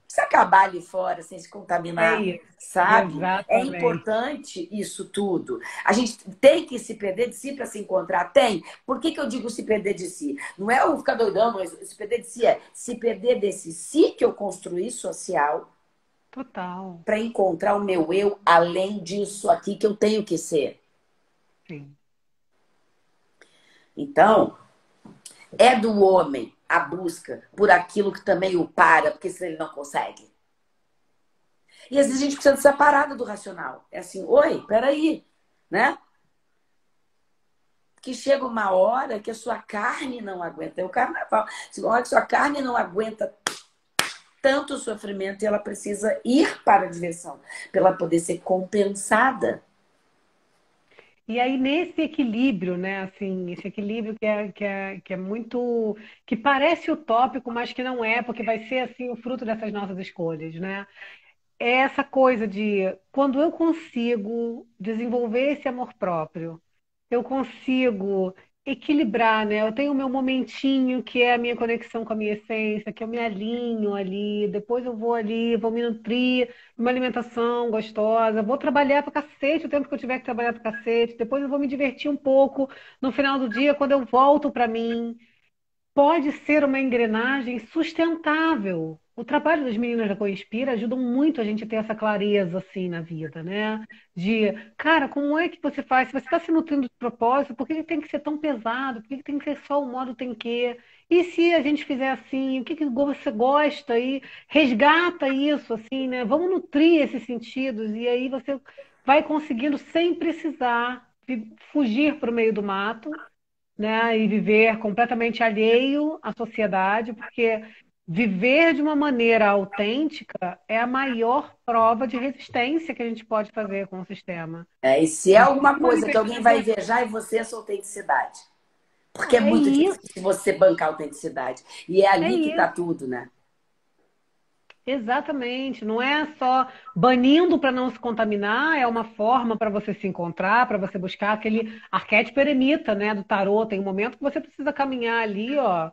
se acabar ali fora sem se É contaminar, isso. sabe? É Exatamente. importante isso tudo. A gente tem que se perder de si para se encontrar? Tem. Por que eu digo se perder de si? Não é o ficar doidão, mas se perder de si é se perder desse si que eu construí social Total. para encontrar o meu eu além disso aqui que eu tenho que ser. Sim. Então, é do homem a busca por aquilo que também o para, porque senão ele não consegue. E às vezes a gente precisa ser parada do racional. É assim, oi, peraí, né? Que chega uma hora que a sua carne não aguenta. É o carnaval. Chega uma hora que a sua carne não aguenta tanto sofrimento e ela precisa ir para a diversão, para ela poder ser compensada. E aí, nesse equilíbrio, né, assim, esse equilíbrio que é muito, que parece utópico, mas que não é, porque vai ser, assim, o fruto dessas nossas escolhas, né? É essa coisa de, quando eu consigo desenvolver esse amor próprio, eu consigo equilibrar, né? Eu tenho o meu momentinho que é a minha conexão com a minha essência, que eu me alinho ali, depois eu vou ali, vou me nutrir, uma alimentação gostosa, vou trabalhar pra cacete o tempo que eu tiver que trabalhar pra cacete, depois eu vou me divertir um pouco no final do dia, quando eu volto pra mim. Pode ser uma engrenagem sustentável. O trabalho das meninas da Coinspira ajuda muito a gente a ter essa clareza assim na vida, né? De, cara, como é que você faz? Se você está se nutrindo de propósito, por que que tem que ser tão pesado? Por que que tem que ser só o modo tem que? E se a gente fizer assim, o que que você gosta e resgata isso assim, né? Vamos nutrir esses sentidos e aí você vai conseguindo sem precisar fugir para o meio do mato, né, e viver completamente alheio à sociedade, porque viver de uma maneira autêntica é a maior prova de resistência que a gente pode fazer com o sistema. É, e se é A gente alguma se coisa que alguém vai manifestar. invejar, é você a sua autenticidade. Porque é É muito isso, difícil você bancar a autenticidade. E é é ali que está isso. tudo, né? Exatamente. Não é só banindo para não se contaminar, é uma forma para você se encontrar, para você buscar aquele arquétipo eremita, né, do tarô. Tem um momento que você precisa caminhar ali, ó,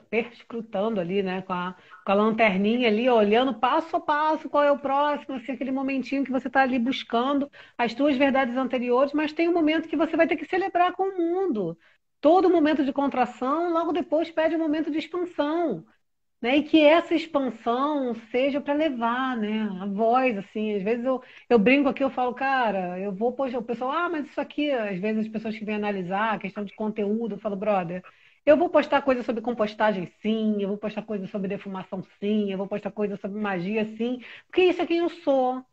perscrutando ali, né, com a lanterninha ali, ó, olhando passo a passo qual é o próximo, assim, aquele momentinho que você está ali buscando as suas verdades anteriores, mas tem um momento que você vai ter que celebrar com o mundo. Todo momento de contração, logo depois pede um momento de expansão, né? E que essa expansão seja para levar, né? A voz, assim, às vezes eu brinco aqui, eu falo, cara, eu vou, poxa, o pessoal, mas isso aqui, às vezes as pessoas que vêm analisar a questão de conteúdo, eu falo, brother, eu vou postar coisa sobre compostagem, sim, eu vou postar coisa sobre defumação, sim, eu vou postar coisa sobre magia, sim, porque isso é quem eu sou.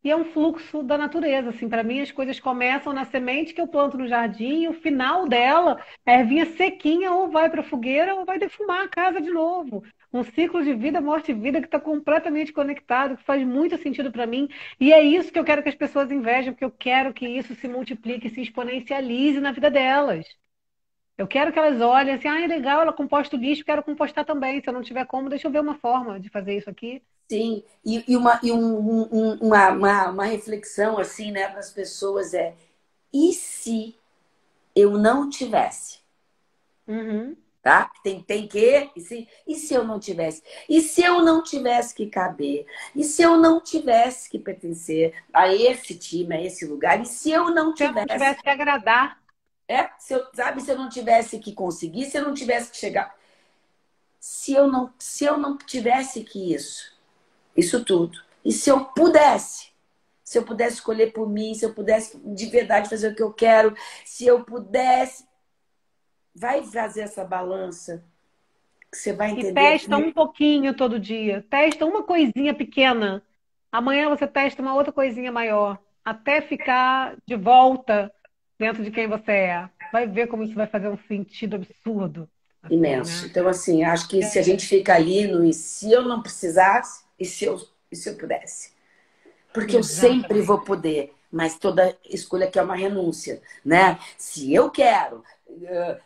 E é um fluxo da natureza, assim, para mim as coisas começam na semente que eu planto no jardim, e o final dela é vinha sequinha, ou vai para a fogueira, ou vai defumar a casa de novo. Um ciclo de vida, morte e vida que está completamente conectado, que faz muito sentido para mim. E é isso que eu quero que as pessoas invejem, porque eu quero que isso se multiplique, se exponencialize na vida delas. Eu quero que elas olhem assim, é legal, ela composta o lixo, quero compostar também. Se eu não tiver como, deixa eu ver uma forma de fazer isso aqui. Sim, uma reflexão assim, né, para as pessoas é: e se eu não tivesse? Uhum. Tá? Tem que, e se eu não tivesse? E se eu não tivesse que caber? E se eu não tivesse que pertencer a esse time, a esse lugar? E se eu não Se eu não tivesse? tivesse que agradar. sabe, se eu não tivesse que conseguir, se eu não tivesse que chegar. Se eu não tivesse que isso tudo. E se eu pudesse escolher por mim, se eu pudesse de verdade fazer o que eu quero, se eu pudesse, vai fazer essa balança, que você vai E entender testa que um pouquinho todo dia. Testa uma coisinha pequena. Amanhã você testa uma outra coisinha maior. Até ficar de volta dentro de quem você é. Vai ver como isso vai fazer um sentido absurdo. Assim, imenso. né? Então, assim, acho que se a É, gente fica ali no e se eu não precisasse, e se eu pudesse? Porque eu sempre exatamente. vou poder, mas toda escolha aqui é uma renúncia, né? Se eu quero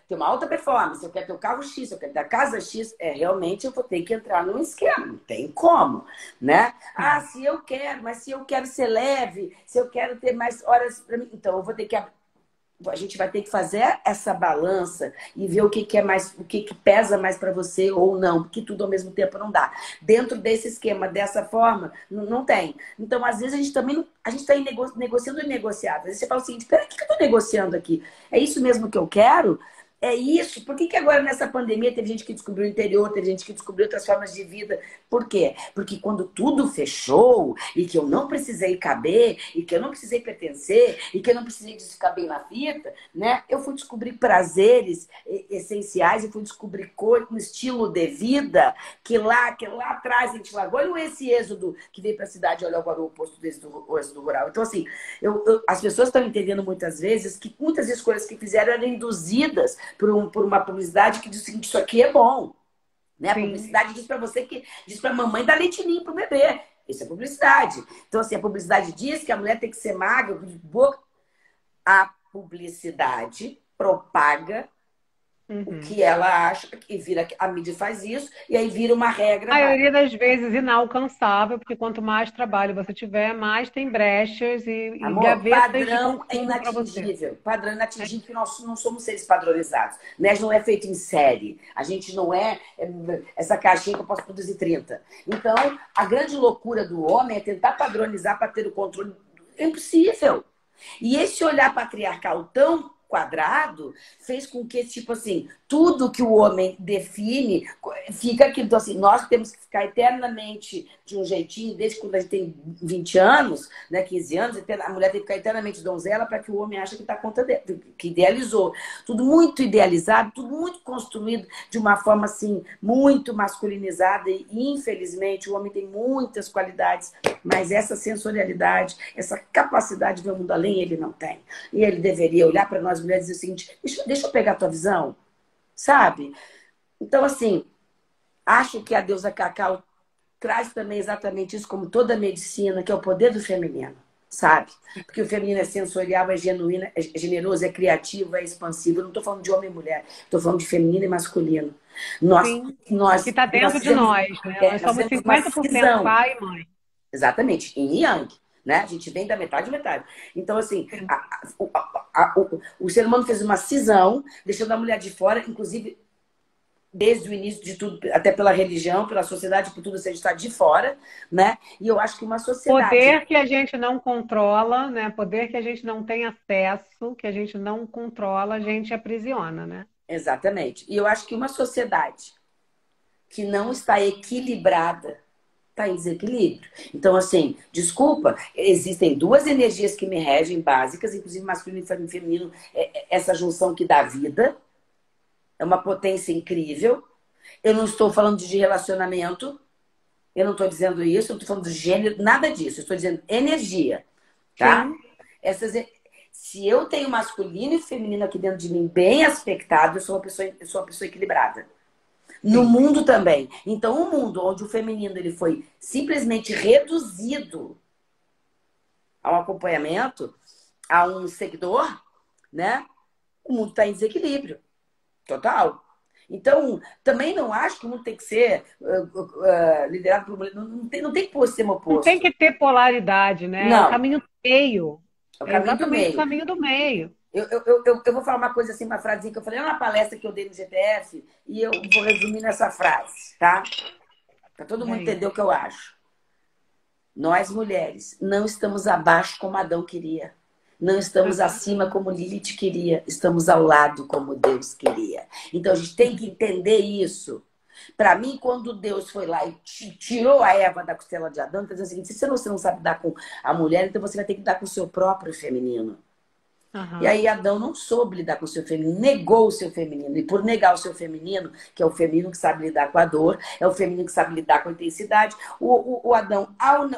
ter uma alta performance, se eu quero ter o carro X, se eu quero ter a casa X, realmente eu vou ter que entrar num esquema, não tem como, né? Ah, Sim. se eu quero, mas se eu quero ser leve, se eu quero ter mais horas para mim, então eu vou ter que a gente vai ter que fazer essa balança e ver o que, que é mais, o que, que pesa mais para você ou não, porque tudo ao mesmo tempo não dá. Dentro desse esquema, dessa forma, não tem. Então, às vezes, a gente também a gente está negociando e negociado. Às vezes você fala o seguinte: peraí, o que eu estou negociando aqui? É isso mesmo que eu quero? É isso? Por que, que agora nessa pandemia teve gente que descobriu o interior, teve gente que descobriu outras formas de vida? Por quê? Porque quando tudo fechou e que eu não precisei caber, e que eu não precisei pertencer, e que eu não precisei disso ficar bem na fita, né? Eu fui descobrir prazeres essenciais, eu fui descobrir um estilo de vida que lá atrás a gente largou. Olha esse êxodo que veio para a cidade, olha agora o oposto do êxodo rural. Então, assim, as pessoas estão entendendo muitas vezes que muitas escolhas que fizeram eram induzidas por uma publicidade que diz o seguinte: isso aqui é bom. Né? A Sim. publicidade diz para você que diz para a mamãe dar leitinho para o bebê. Isso é publicidade. Então, assim, a publicidade diz que a mulher tem que ser magra, de boca. A publicidade propaga o Uhum. que ela acha, que vira, a mídia faz isso, e aí vira uma regra A básica. maioria das vezes inalcançável, porque quanto mais trabalho você tiver, mais tem brechas e Amor, gavetas de padrão é consumo para você. inatingível. Padrão é É, inatingível porque nós não somos seres padronizados. Né? A gente não é feito em série. A gente não é essa caixinha que eu posso produzir 30. Então, a grande loucura do homem é tentar padronizar para ter o controle. É impossível. E esse olhar patriarcal tão quadrado fez com que, tipo assim, tudo que o homem define fica aquilo. Então, assim, nós temos que ficar eternamente de um jeitinho, desde quando a gente tem 20 anos, né, 15 anos, a mulher tem que ficar eternamente donzela para que o homem ache que está conta dele, que idealizou. Tudo muito idealizado, tudo muito construído de uma forma, assim, muito masculinizada e, infelizmente, o homem tem muitas qualidades, mas essa sensorialidade, essa capacidade de ver o mundo além, ele não tem. E ele deveria olhar para nós mulheres e dizer o seguinte: deixa eu pegar a tua visão, sabe? Então, assim, acho que a deusa Cacau traz também exatamente isso, como toda a medicina, que é o poder do feminino, sabe? Porque o feminino é sensorial, é genuíno, é generoso, é criativo, é expansivo. Eu não estou falando de homem e mulher, estou falando de feminino e masculino. Nós, sim, que nós, está nós dentro de fizemos, nós, né? Nós nós somos fizemos uma 50% cisão. pai e mãe. Exatamente, yin e yang. Né? A gente vem da metade metade. Então, assim, Sim. o ser humano fez uma cisão, deixando a mulher de fora, inclusive desde o início de tudo, até pela religião, pela sociedade, por tudo, a gente está de fora, né? E eu acho que uma sociedade. Poder que a gente não controla, né? Poder que a gente não tem acesso, que a gente não controla, a gente aprisiona, né? Exatamente. E eu acho que uma sociedade que não está equilibrada está em desequilíbrio. Então, assim, desculpa, existem duas energias que me regem, básicas, inclusive masculino e feminino, essa junção que dá vida, é uma potência incrível. Eu não estou falando de relacionamento, eu não estou dizendo isso, eu estou falando de gênero, nada disso, eu estou dizendo energia, tá? Sim, Essas, se eu tenho masculino e feminino aqui dentro de mim bem aspectado, eu sou uma pessoa equilibrada. No sim. mundo também. Então, um mundo onde o feminino ele foi simplesmente reduzido ao acompanhamento, a um seguidor, né? O mundo está em desequilíbrio total. Então, também não acho que o mundo tem que ser liderado por mulher. Não tem que pôr sistema Não tem oposto. que ter polaridade, né? É o Não, caminho do meio. é o É caminho do exatamente o meio. caminho do meio. Eu vou falar uma coisa assim, uma frasezinha que eu falei numa palestra que eu dei no GTF, e eu vou resumir nessa frase, tá? Para todo mundo É isso. entender o que eu acho. Nós, mulheres, não estamos abaixo como Adão queria. Não estamos Aham. acima como Lilith queria, estamos ao lado como Deus queria. Então a gente tem que entender isso. Para mim, quando Deus foi lá e tirou a Eva da costela de Adão, ele está dizendo o seguinte: se você não sabe dar com a mulher, então você vai ter que dar com o seu próprio feminino. E Aham. aí Adão não soube lidar com o seu feminino, negou o seu feminino. E por negar o seu feminino, que é o feminino que sabe lidar com a dor, é o feminino que sabe lidar com a intensidade, o Adão,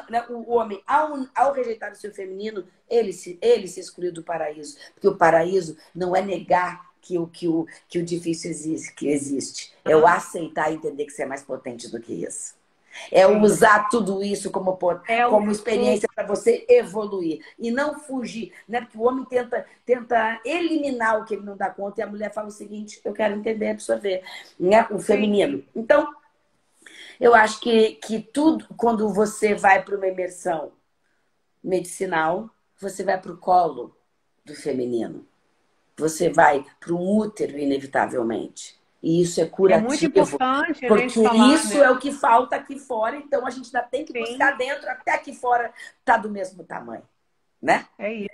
né, o homem, ao rejeitar o seu feminino, ele se excluiu do paraíso. Porque o paraíso não é negar que o difícil existe, que existe. É o Aham. aceitar e entender que você é mais potente do que isso. É É isso. usar tudo isso É como experiência para você evoluir e não fugir, né? Porque o homem tenta eliminar o que ele não dá conta e a mulher fala o seguinte: eu quero entender, absorver, né? O sim. feminino. Então, eu acho que tudo, quando você vai para uma imersão medicinal, você vai para o colo do feminino. Você vai para um útero, inevitavelmente. E isso é E é muito curativo, importante a gente porque falar, isso né? é o que falta aqui fora, então a gente ainda tem que buscar Sim, dentro, até aqui fora tá do mesmo tamanho, né? é isso.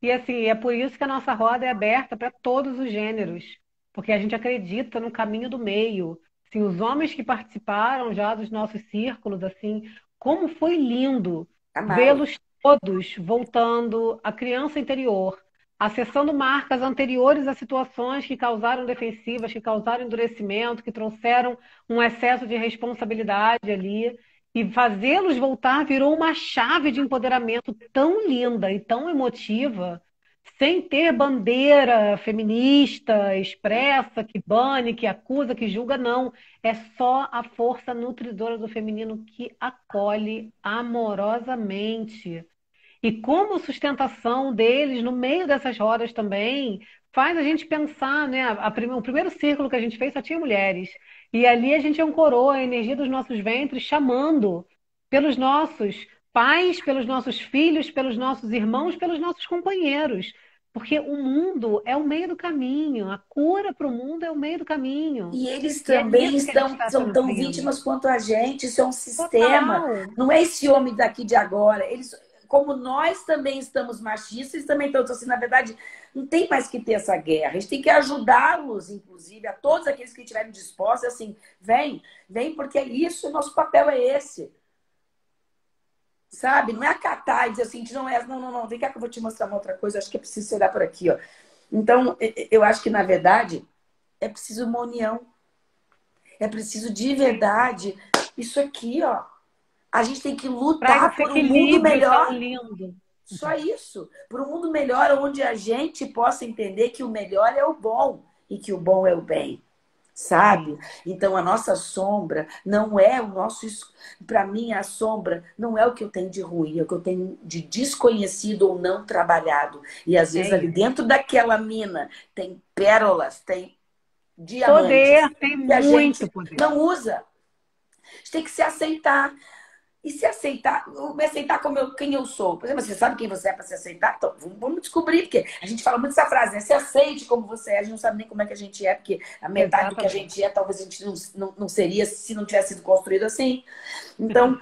E assim, é por isso que a nossa roda é aberta para todos os gêneros, porque a gente acredita no caminho do meio. Assim, os homens que participaram já dos nossos círculos, assim, como foi lindo Amado. vê-los todos voltando à criança interior, acessando marcas anteriores a situações que causaram defensivas, que causaram endurecimento, que trouxeram um excesso de responsabilidade ali. E fazê-los voltar virou uma chave de empoderamento tão linda e tão emotiva, sem ter bandeira feminista expressa, que bane, que acusa, que julga, não. É só a força nutridora do feminino que acolhe amorosamente. E como sustentação deles no meio dessas rodas também faz a gente pensar, né? O primeiro círculo que a gente fez só tinha mulheres. E ali a gente ancorou a energia dos nossos ventres, chamando pelos nossos pais, pelos nossos filhos, pelos nossos irmãos, pelos nossos companheiros. Porque o mundo é o meio do caminho, a cura para o mundo é o meio do caminho. E eles E é também nisso que a gente está se são tão nutrindo. vítimas quanto a gente. Isso é um sistema. Total. Não é esse homem daqui de agora. Eles, como nós também estamos machistas, eles também estão assim, na verdade, não tem mais que ter essa guerra. A gente tem que ajudá-los, inclusive, a todos aqueles que estiverem dispostos, assim, vem, porque é isso, nosso papel é esse. Sabe? Não é acatar e dizer assim, não é, não, vem cá que eu vou te mostrar uma outra coisa, acho que é preciso olhar por aqui, ó. Então, eu acho que, na verdade, é preciso uma união. É preciso de verdade isso aqui, ó. A gente tem que Para lutar esse por um mundo equilíbrio tão melhor. lindo. Só isso. Por um mundo melhor onde a gente possa entender que o melhor é o bom e que o bom é o bem. Sabe? Sim, Então a nossa sombra não é o nosso. Para mim, a sombra não é o que eu tenho de ruim, é o que eu tenho de desconhecido ou não trabalhado. E às é vezes ali isso. dentro daquela mina tem pérolas, tem diamantes Poder tem que a muito gente poder. não usa. A gente tem que se aceitar. E se aceitar, me aceitar como quem eu sou. Por exemplo, você sabe quem você é para se aceitar? Então, vamos descobrir, porque a gente fala muito essa frase, né? Se aceite como você é, a gente não sabe nem como é que a gente é, porque a metade do que a Exatamente. gente é, talvez a gente não seria se não tivesse sido construído assim. Então,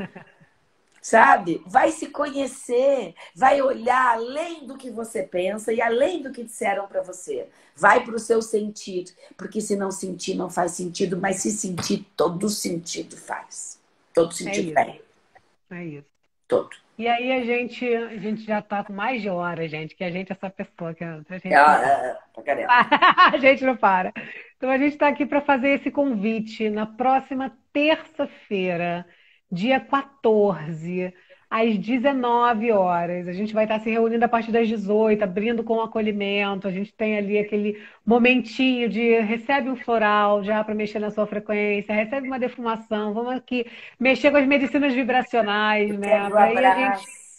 sabe? Vai se conhecer, vai olhar além do que você pensa e além do que disseram para você. Vai para o seu sentir, porque se não sentir não faz sentido, mas se sentir, todo sentido faz. Todo É sentido isso, tem. é isso. Todo. E aí a gente já está com mais de hora, gente, que a gente é essa pessoa que a gente não para. Pra caramba. A gente não para. Então a gente está aqui para fazer esse convite na próxima terça-feira, dia 14, às 19 horas. A gente vai estar se reunindo a partir das 18, abrindo com acolhimento. A gente tem ali aquele momentinho de recebe um floral já para mexer na sua frequência, recebe uma defumação. Vamos aqui mexer com as medicinas vibracionais, Eu né? quero um Para aí a gente abraço.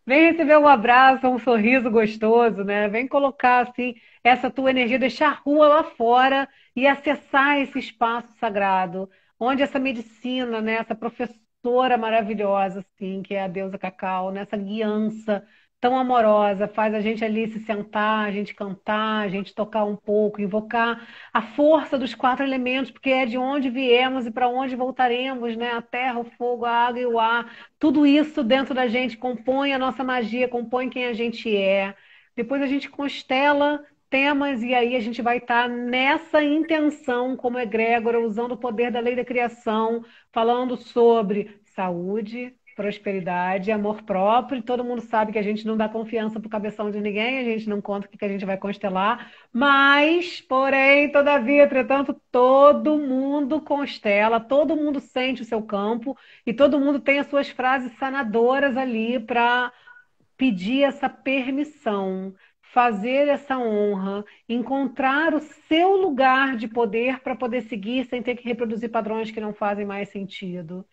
vem receber um abraço, um sorriso gostoso, né? Vem colocar assim essa tua energia, deixar a rua lá fora e acessar esse espaço sagrado, onde essa medicina, né, essa professora maravilhosa assim, que é a deusa Cacau, nessa guiança tão amorosa, faz a gente ali se sentar, a gente cantar, a gente tocar um pouco, invocar a força dos quatro elementos, porque é de onde viemos e para onde voltaremos, né? A terra, o fogo, a água e o ar. Tudo isso dentro da gente compõe a nossa magia, compõe quem a gente é. Depois a gente constela temas e aí a gente vai estar nessa intenção como egrégora, usando o poder da lei da criação, falando sobre saúde, prosperidade, amor próprio. Todo mundo sabe que a gente não dá confiança pro cabeção de ninguém, a gente não conta o que a gente vai constelar, mas, porém, todavia, entretanto, todo mundo constela, todo mundo sente o seu campo e todo mundo tem as suas frases sanadoras ali para pedir essa permissão, fazer essa honra, encontrar o seu lugar de poder para poder seguir sem ter que reproduzir padrões que não fazem mais sentido.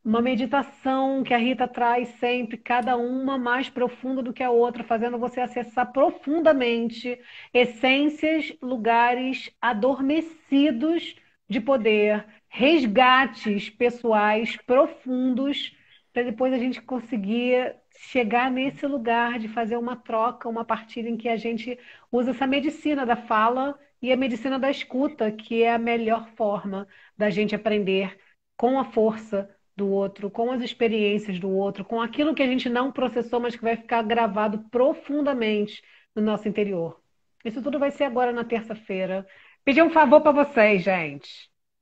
Uma meditação que a Rita traz sempre, cada uma mais profunda do que a outra, fazendo você acessar profundamente essências, lugares adormecidos de poder, resgates pessoais profundos, para depois a gente conseguir chegar nesse lugar de fazer uma troca, uma partilha em que a gente usa essa medicina da fala e a medicina da escuta, que é a melhor forma da gente aprender com a força do outro, com as experiências do outro, com aquilo que a gente não processou, mas que vai ficar gravado profundamente no nosso interior. Isso tudo vai ser agora na terça-feira. Pedir um favor para vocês, gente.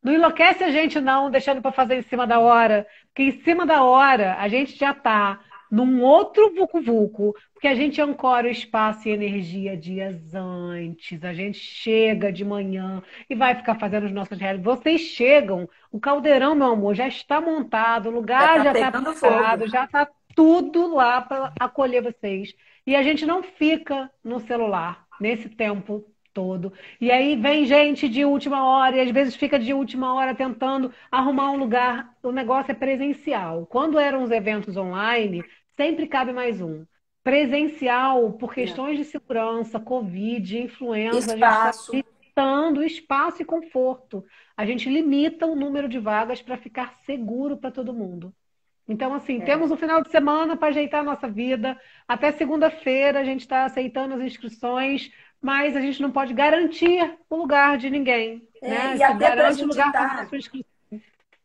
Não enlouquece a gente não, deixando para fazer em cima da hora, porque em cima da hora a gente já está num outro vucu-vucu, porque a gente ancora o espaço e energia dias antes, a gente chega de manhã e vai ficar fazendo os nossos reais. Vocês chegam, o caldeirão, meu amor, já está montado, o Já lugar tá já está pegando fogo. preparado, já está tudo lá para acolher vocês. E a gente não fica no celular nesse tempo todo. E aí vem gente de última hora, e às vezes fica de última hora tentando arrumar um lugar. O negócio é presencial. Quando eram os eventos online, sempre cabe mais um. Presencial, por É. questões de segurança, Covid, influenza, a gente está Espaço. limitando espaço e conforto. A gente limita o número de vagas para ficar seguro para todo mundo. Então, assim, temos É. um final de semana para ajeitar a nossa vida. Até segunda-feira a gente está aceitando as inscrições, mas a gente não pode garantir o lugar de ninguém, É, né? e Se até para a garante o gente lugar fazendo a estar sua inscrição.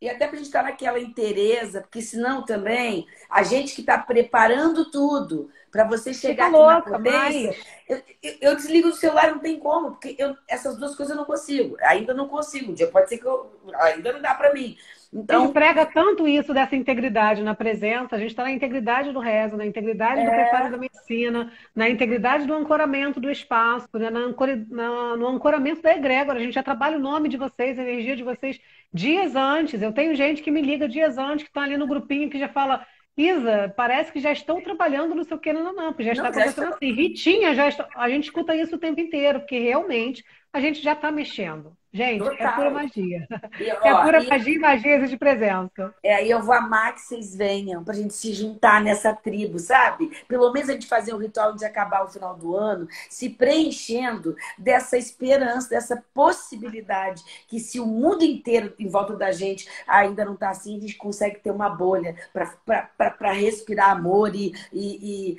E até para a gente estar naquela inteireza, porque senão também a gente que está preparando tudo para você Fica chegar aqui na louca, potência, mas eu desligo do celular, não tem como, porque essas duas coisas eu não consigo, ainda não consigo. Um dia pode ser que ainda não dá para mim. a gente Então, prega tanto isso dessa integridade na presença, a gente está na integridade do rezo, na integridade do preparo da é, medicina, na integridade do ancoramento do espaço, né? No ancoramento da egrégora. A gente já trabalha o nome de vocês, a energia de vocês dias antes. Eu tenho gente que me liga dias antes, que está ali no grupinho, que já fala, Isa, parece que já estão trabalhando no seu que, não, porque já está não, já acontecendo estou. assim. Ritinha, a gente escuta isso o tempo inteiro, porque realmente a gente já está mexendo. Gente, é pura Total. magia. E, É ó, pura magia e magia de presença. aí eu vou amar que vocês venham pra gente se juntar nessa tribo, sabe? Pelo menos a gente fazer um ritual de acabar o final do ano, se preenchendo dessa esperança, dessa possibilidade que se o mundo inteiro em volta da gente ainda não tá assim, a gente consegue ter uma bolha para respirar amor e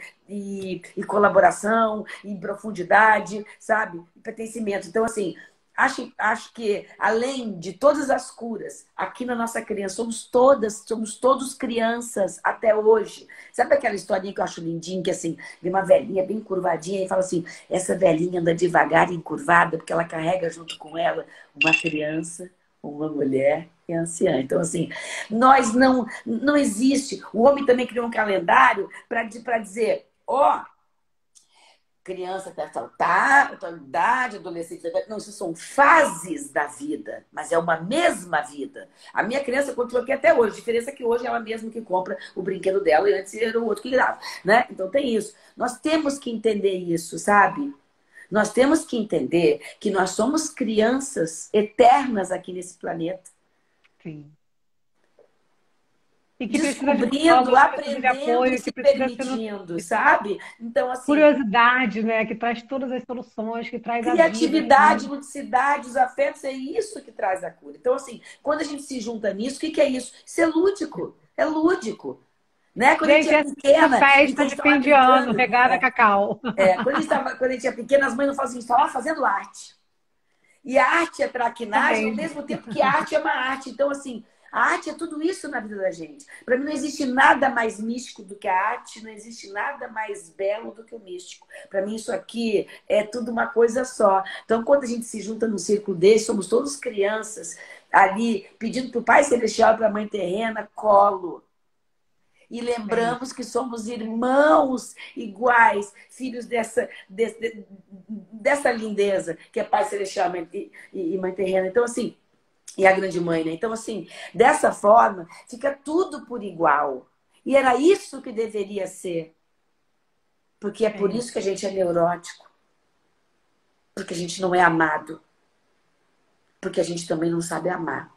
colaboração, e profundidade, sabe? E pertencimento. Então, assim, acho que, além de todas as curas, aqui na nossa criança, somos todos crianças até hoje. Sabe aquela historinha que eu acho lindinha, que assim, vem uma velhinha bem curvadinha e fala assim, essa velhinha anda devagar e encurvada porque ela carrega junto com ela uma criança, uma mulher e anciã. Então, assim, nós não existe. O homem também criou um calendário para dizer, ó, criança até tal idade, adolescente. Não, isso são fases da vida, mas é uma mesma vida. A minha criança continua aqui até hoje. A diferença é que hoje é ela mesma que compra o brinquedo dela e antes era o outro que dava, né? Então tem isso. Nós temos que entender isso, sabe? Nós temos que entender que nós somos crianças eternas aqui nesse planeta. Sim. E que precisa de Descobrindo, colo, que precisa de aprendendo e apoio, se que precisa ser permitindo, sabe? Então, assim, curiosidade, né? Que traz todas as soluções, que traz a vida criatividade, aqui. ludicidade, os afetos, é isso que traz a cura. Então, assim, quando a gente se junta nisso, o que é isso? Isso é lúdico, é lúdico. Né? Quando a gente Gente, é essa é a pequena, a festa gente de estava fim de ano, brincando. regada a cacau. Quando a gente é pequena, as mães não falam assim, estava fazendo arte. E a arte é É traquinagem ao mesmo. mesmo tempo que a arte é uma arte. Então, assim, a arte é tudo isso na vida da gente. Para mim, não existe nada mais místico do que a arte, não existe nada mais belo do que o místico. Para mim, isso aqui é tudo uma coisa só. Então, quando a gente se junta num círculo desse, somos todos crianças ali, pedindo para o Pai Celestial e para a Mãe Terrena colo. E É isso. lembramos que somos irmãos iguais, filhos dessa lindeza, que é Pai Celestial e Mãe Terrena. Então, assim, e a grande mãe, né? Então, assim, dessa forma, fica tudo por igual. E era isso que deveria ser. Porque é É por isso. isso que a gente é neurótico. Porque a gente não é amado. Porque a gente também não sabe amar.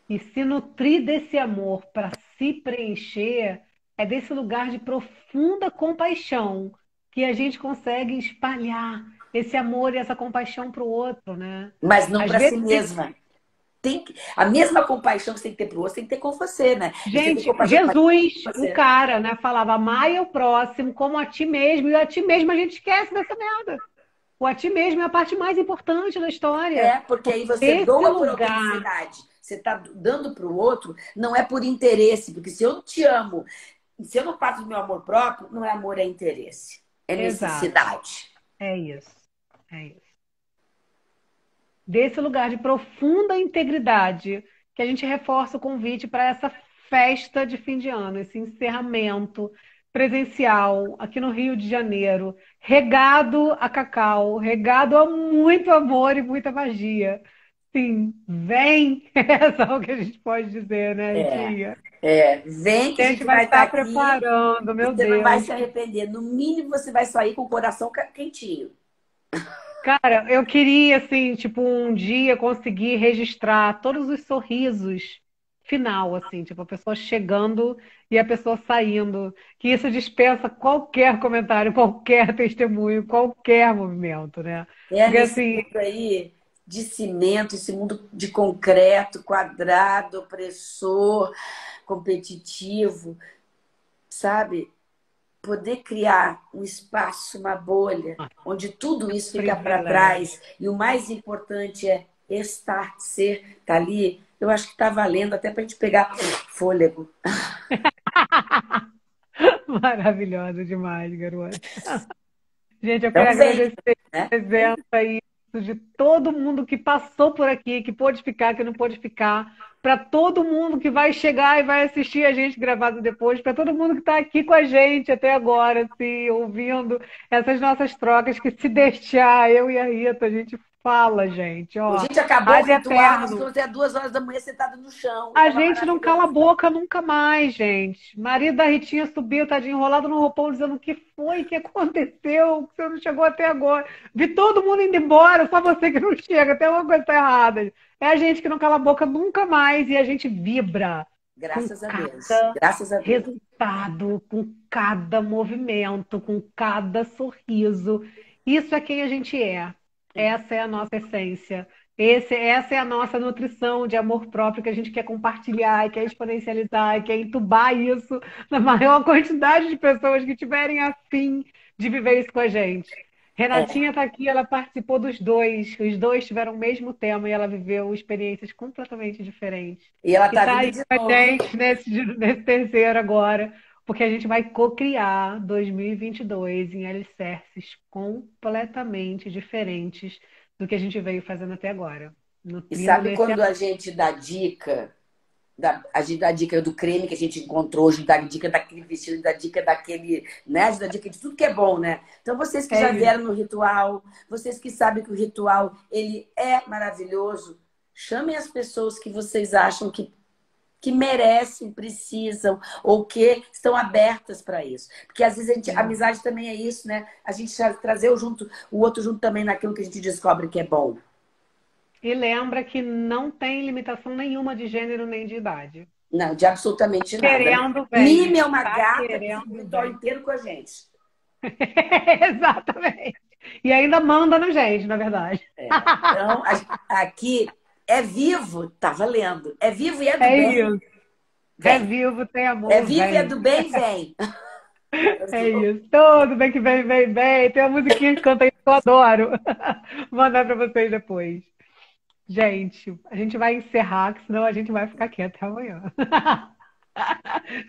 E se nutrir desse amor para se preencher, é desse lugar de profunda compaixão que a gente consegue espalhar esse amor e essa compaixão para o outro, né? Mas não Às para si vezes, mesma. A mesma compaixão que você tem que ter para o outro, você tem que ter com você, né? E você tem gente, compaixão com Jesus, o você. cara, né, falava, amai o próximo como a ti mesmo, e a ti mesmo a gente esquece dessa merda. O a ti mesmo é a parte mais importante da história. Porque aí você Esse doa por lugar, autenticidade. Você está dando para o outro, não é por interesse. Porque se eu não te amo, se eu não parto do meu amor próprio, não é amor, é interesse. É exato, necessidade. é isso, é isso. Desse lugar de profunda integridade, que a gente reforça o convite para essa festa de fim de ano, esse encerramento presencial aqui no Rio de Janeiro, regado a cacau, regado a muito amor e muita magia. Sim, vem, é só o que a gente pode dizer, né, É, tia? vem que A a gente gente vai vai estar estar aqui preparando, e meu você não vai Deus. se arrepender. No mínimo, você vai sair com o coração quentinho. Cara, eu queria, assim, tipo, um dia conseguir registrar todos os sorrisos final, assim, tipo, a pessoa chegando e a pessoa saindo. Que isso dispensa qualquer comentário, qualquer testemunho, qualquer movimento, né? É Porque, nesse assim, mundo aí de cimento, esse mundo de concreto, quadrado, opressor, competitivo, sabe? Poder criar um espaço, uma bolha, onde tudo isso fica para privilégio. trás e o mais importante é estar, ser, estar ali. Eu acho que está valendo até para a gente pegar fôlego. Maravilhosa demais, garota. Gente, eu Então quero vem, agradecer né? a presença e isso de todo mundo que passou por aqui, que pôde ficar, que não pôde ficar, para todo mundo que vai chegar e vai assistir a gente gravado depois, para todo mundo que está aqui com a gente até agora, assim, ouvindo essas nossas trocas, que se deixar, eu e a Rita, a gente fala, gente, A ó, gente acabou o ad ritual, nós eterno. ficamos até 2 horas da manhã sentado no chão. E A estava gente não cala a maravilhoso. boca nunca mais, gente. Marido da Ritinha subiu, tadinho, enrolado no roupão, dizendo o que foi, o que aconteceu, que você não chegou até agora. Vi todo mundo indo embora, só você que não chega, tem alguma coisa tá errada. É a gente que não cala a boca nunca mais e a gente vibra com Graças a Deus. cada Graças a Deus. resultado, com cada movimento, com cada sorriso. Isso é quem a gente é. Essa é a nossa essência. Essa é a nossa nutrição de amor próprio que a gente quer compartilhar, e quer exponencializar, e quer entubar isso na maior quantidade de pessoas que tiverem afim de viver isso com a gente. É. Renatinha está aqui, ela participou dos dois, os dois tiveram o mesmo tema e ela viveu experiências completamente diferentes. E ela E tá está vindo aí de com a novo. gente nesse terceiro agora, porque a gente vai co-criar 2022 em alicerces completamente diferentes do que a gente veio fazendo até agora, E nutrindo sabe nesse quando a amor. gente dá dica, a gente dá dica do creme que a gente encontrou, a gente dá dica daquele vestido, dá dica daquele, né? A gente dá dica de tudo que é bom, né? Então vocês que É já isso. vieram no ritual, vocês que sabem que o ritual ele é maravilhoso, chamem as pessoas que vocês acham que merecem, precisam, ou que estão abertas para isso. Porque às vezes a Sim. amizade também é isso, né? A gente trazer o outro junto também naquilo que a gente descobre que é bom. E lembra que não tem limitação nenhuma de gênero nem de idade. Não, de absolutamente nada, né? Querendo, vem. Mime é uma Tá gata que fica o querendo, ritual vem. inteiro com a gente. Exatamente. E ainda manda na gente, na verdade. Então, aqui é vivo, tá valendo. É vivo e é do É bem. isso. É Vem. vivo, tem É amor, vivo e é vem. do bem, vem. É isso. Tudo bem que vem, vem, vem. Tem uma musiquinha que canta isso que eu adoro. Vou mandar pra vocês depois. Gente, a gente vai encerrar, que senão a gente vai ficar quieto até amanhã.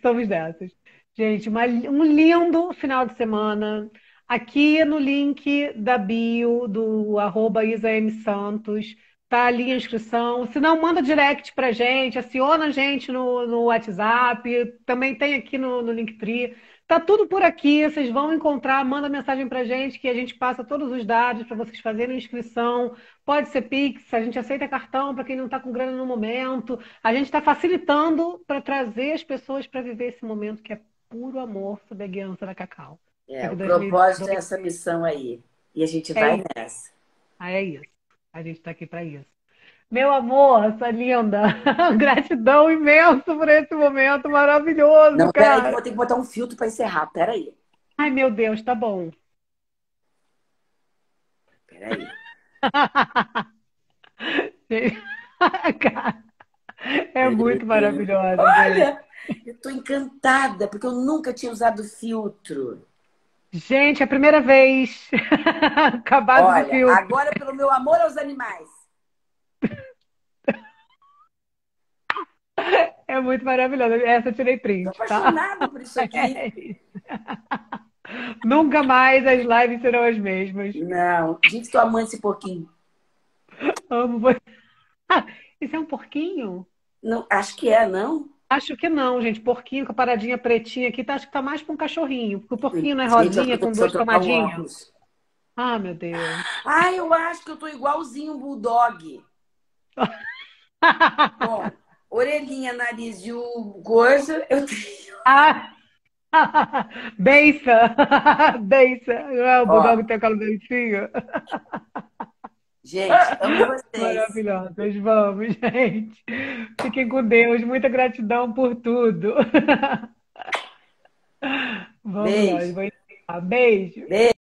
Somos dessas. Gente, um lindo final de semana. Aqui no link da bio do @IsaMSantos, tá ali a inscrição. Se não, manda direct pra gente, aciona a gente no WhatsApp. Também tem aqui no Linktree. Tá tudo por aqui, vocês vão encontrar, manda mensagem pra gente que a gente passa todos os dados para vocês fazerem a inscrição. Pode ser Pix, a gente aceita cartão para quem não está com grana no momento. A gente está facilitando para trazer as pessoas para viver esse momento que é puro amor sob a guiança da Cacau. É, Porque o propósito é 2022 essa missão aí. E a gente é vai isso. nessa. Ah, é isso. A gente está aqui para isso. Meu amor, sua linda, gratidão imenso por esse momento maravilhoso, Não, peraí que eu cara. vou ter que botar um filtro para encerrar. Peraí. Ai, meu Deus, tá bom. Peraí. Cara, é muito maravilhosa, gente. Olha, eu tô encantada, porque eu nunca tinha usado filtro. Gente, é a primeira vez. Acabado do Olha, filtro. agora pelo meu amor aos animais. É muito maravilhosa. Essa eu tirei Tô print, tá? apaixonada por isso aqui. Nunca mais as lives serão as mesmas. Não, gente, tô amando esse porquinho. Amo você. Ah, isso é um porquinho? Não, acho que é, não? Acho que não, gente. Porquinho com a paradinha pretinha aqui, tá, acho que tá mais pra um cachorrinho. Porque o porquinho não é Gente, eu acho que rosinha eu tô com precisando duas trocar um tomadinhas? óculos. Ah, meu Deus. Ah, eu acho que eu tô igualzinho um bulldog. Bom, orelhinha, nariz e o coisa, eu tenho. Ah, Beiça. Beiça. Ah, o Ó, Bulldog tem aquela beicinha. gente, amo vocês. Maravilhosas. Vamos, gente. Fiquem com Deus. Muita gratidão por tudo. Vamos lá. Beijo. Vou encerrar. Beijo. Beijo.